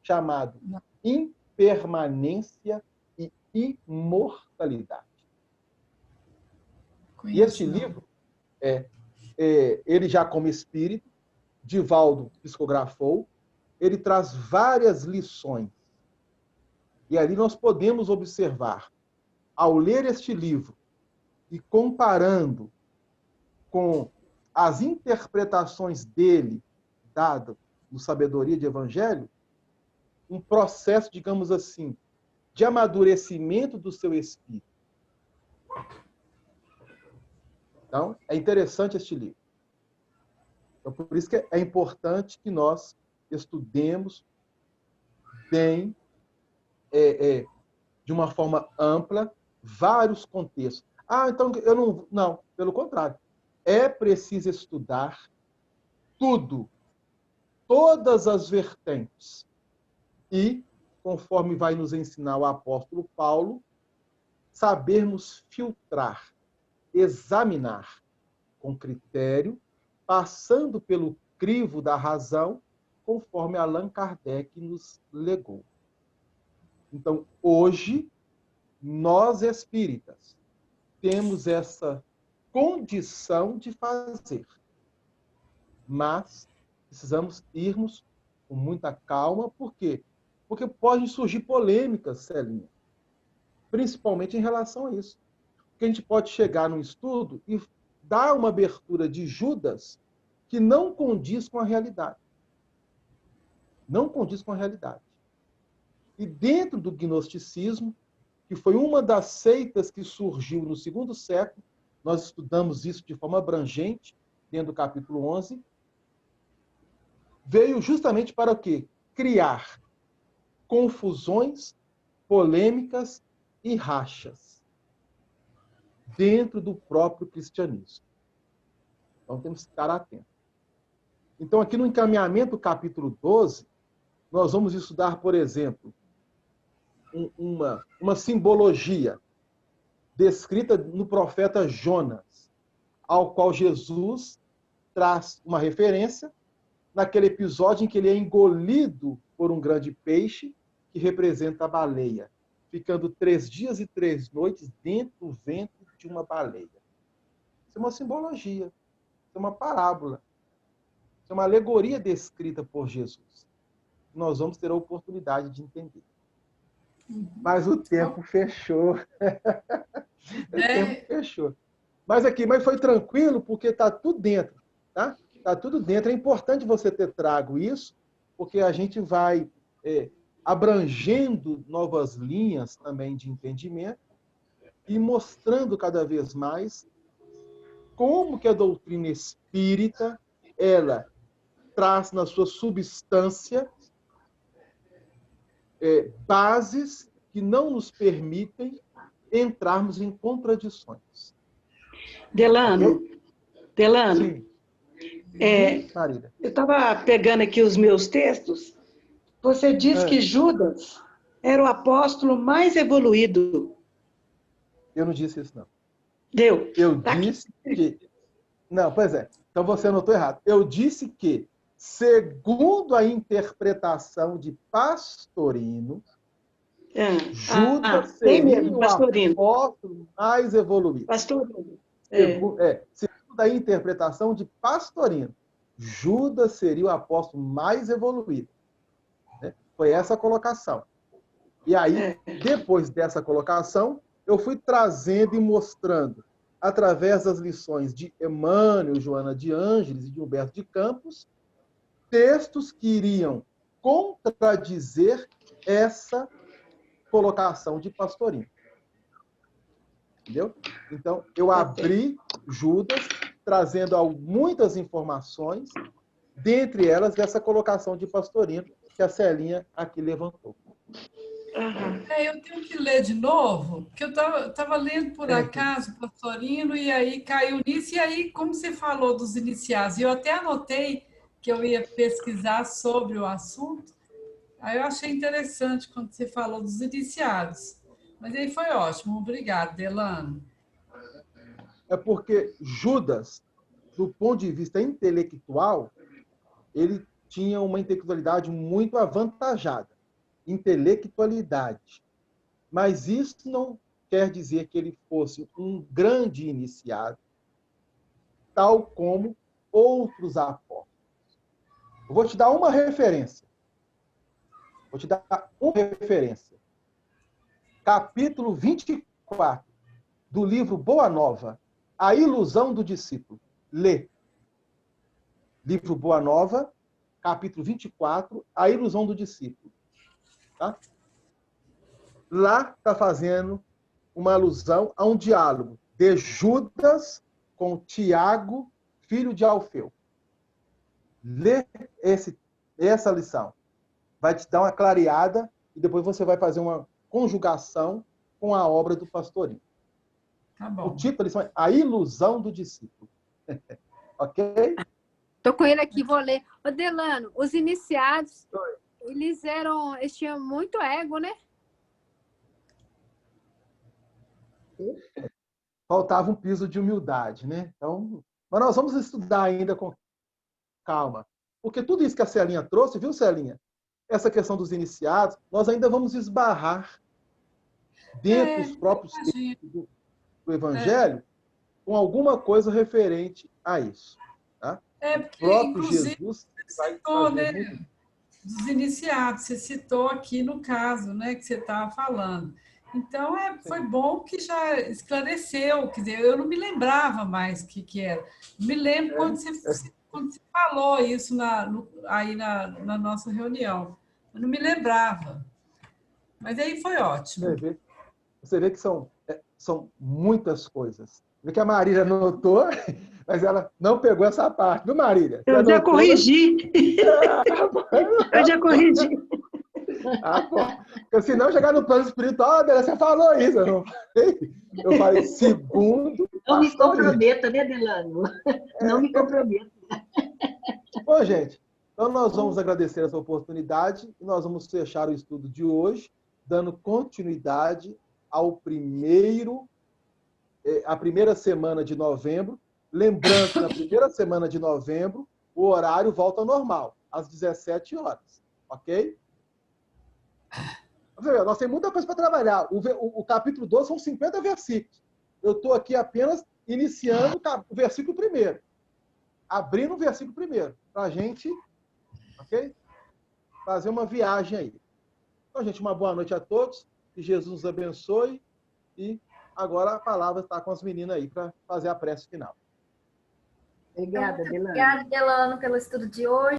chamado Impermanência e Imortalidade. E este livro, ele já como espírito, Divaldo psicografou, ele traz várias lições. E ali nós podemos observar, ao ler este livro e comparando com as interpretações dele, dado no Sabedoria de Evangelho, um processo, digamos assim, de amadurecimento do seu espírito. Então, é interessante este livro. Então, por isso que é importante que nós estudemos bem, de uma forma ampla, vários contextos. Ah, então eu não... Não, pelo contrário. É preciso estudar tudo, todas as vertentes. E, conforme vai nos ensinar o apóstolo Paulo, sabermos filtrar, examinar com critério, passando pelo crivo da razão, conforme Allan Kardec nos legou. Então, hoje, nós espíritas temos essa condição de fazer, mas precisamos irmos com muita calma. Por quê? Porque podem surgir polêmicas, Celinha, principalmente em relação a isso. Porque a gente pode chegar num estudo e dar uma abertura de Judas que não condiz com a realidade. Não condiz com a realidade. E dentro do gnosticismo, que foi uma das seitas que surgiu no segundo século, nós estudamos isso de forma abrangente, dentro do capítulo 11, veio justamente para o quê? Criar confusões, polêmicas e rachas dentro do próprio cristianismo. Então, temos que estar atentos. Então, aqui no encaminhamento do capítulo 12, nós vamos estudar, por exemplo, uma simbologia descrita no profeta Jonas, ao qual Jesus traz uma referência naquele episódio em que ele é engolido por um grande peixe que representa a baleia, ficando 3 dias e 3 noites dentro do ventre de uma baleia. Isso é uma simbologia, isso é uma parábola, isso é uma alegoria descrita por Jesus. Nós vamos ter a oportunidade de entender. Mas o tempo fechou. O tempo fechou. Mas foi tranquilo, porque está tudo dentro, tá? Está tudo dentro. É importante você ter trago isso, porque a gente vai abrangendo novas linhas também de entendimento e mostrando cada vez mais como que a doutrina espírita, ela traz na sua substância bases que não nos permitem entrarmos em contradições. Delano, Okay? Delano, Sim. Marília. eu estava pegando aqui os meus textos. Você diz que Judas era o apóstolo mais evoluído. Eu não disse isso, não. Deu. Eu Tá disse que... Não, pois é. Então você anotou errado. Eu disse que, segundo a interpretação de Pastorino, Judas seria o apóstolo mais evoluído. Pastorino. Segundo a interpretação de Pastorino, Judas seria o apóstolo mais evoluído. Né? Foi essa a colocação. E aí, depois dessa colocação, eu fui trazendo e mostrando, através das lições de Emmanuel, Joana de Ângeles e de Humberto de Campos, textos que iriam contradizer essa colocação de Pastorino. Entendeu? Então, eu abri Judas, trazendo muitas informações, dentre elas dessa colocação de Pastorino, que a Celinha aqui levantou. Eu tenho que ler de novo, porque eu estava lendo por acaso Pastorino, e aí caiu nisso, e aí, como você falou dos iniciados, eu até anotei que eu ia pesquisar sobre o assunto, aí eu achei interessante quando você falou dos iniciados. Mas aí foi ótimo, obrigado, Delano. É porque Judas, do ponto de vista intelectual, ele tinha uma intelectualidade muito avantajada. Intelectualidade. Mas isso não quer dizer que ele fosse um grande iniciado, tal como outros apóstolos. Eu vou te dar uma referência. Capítulo 24 do livro Boa Nova, A Ilusão do Discípulo. Lê. Livro Boa Nova, capítulo 24, A Ilusão do Discípulo. Tá? Lá está fazendo uma alusão a um diálogo de Judas com Tiago, filho de Alfeu. Lê essa lição. Vai te dar uma clareada e depois você vai fazer uma conjugação com a obra do Pastorino. Tá bom. O título da lição é A Ilusão do Discípulo. Ok? Estou com ele aqui, vou ler. Ô, Delano, os iniciados, eles tinham muito ego, né? Faltava um piso de humildade, né? Então, mas nós vamos estudar ainda com calma. Porque tudo isso que a Celinha trouxe, viu, Celinha? Essa questão dos iniciados, nós ainda vamos esbarrar dentro dos próprios textos do Evangelho com alguma coisa referente a isso. Tá? Porque, o próprio inclusive, Jesus você citou, né, dos iniciados, você citou aqui no caso, né, que você estava falando. Então, foi bom que já esclareceu, quer dizer, eu não me lembrava mais o que era. Me lembro quando você falou isso aí na nossa reunião. Eu não me lembrava. Mas aí foi ótimo. Você vê que são são muitas coisas. Vê que a Marília anotou, mas ela não pegou essa parte. Viu, Marília? Você Eu já anotou? corrigi. Eu já corrigi. Ah, pô. Porque senão chegar no plano espiritual, Adela, você falou isso, eu não falei. Eu falei, segundo. Não me pastor Lino. comprometa, né, Delano? Não me comprometa. Bom, gente, então nós vamos agradecer essa oportunidade e nós vamos fechar o estudo de hoje, dando continuidade ao a primeira semana de novembro. Lembrando que na primeira semana de novembro, o horário volta ao normal, às 17 horas. Ok? Nós temos muita coisa para trabalhar. O capítulo 12 são 50 versículos. Eu estou aqui apenas iniciando o versículo primeiro. Abrindo o versículo primeiro. Para a gente, ok? Fazer uma viagem aí. Então, gente, uma boa noite a todos. Que Jesus nos abençoe. E agora a palavra está com as meninas aí para fazer a prece final. Obrigada, Delano. Obrigada, Delano, pelo estudo de hoje.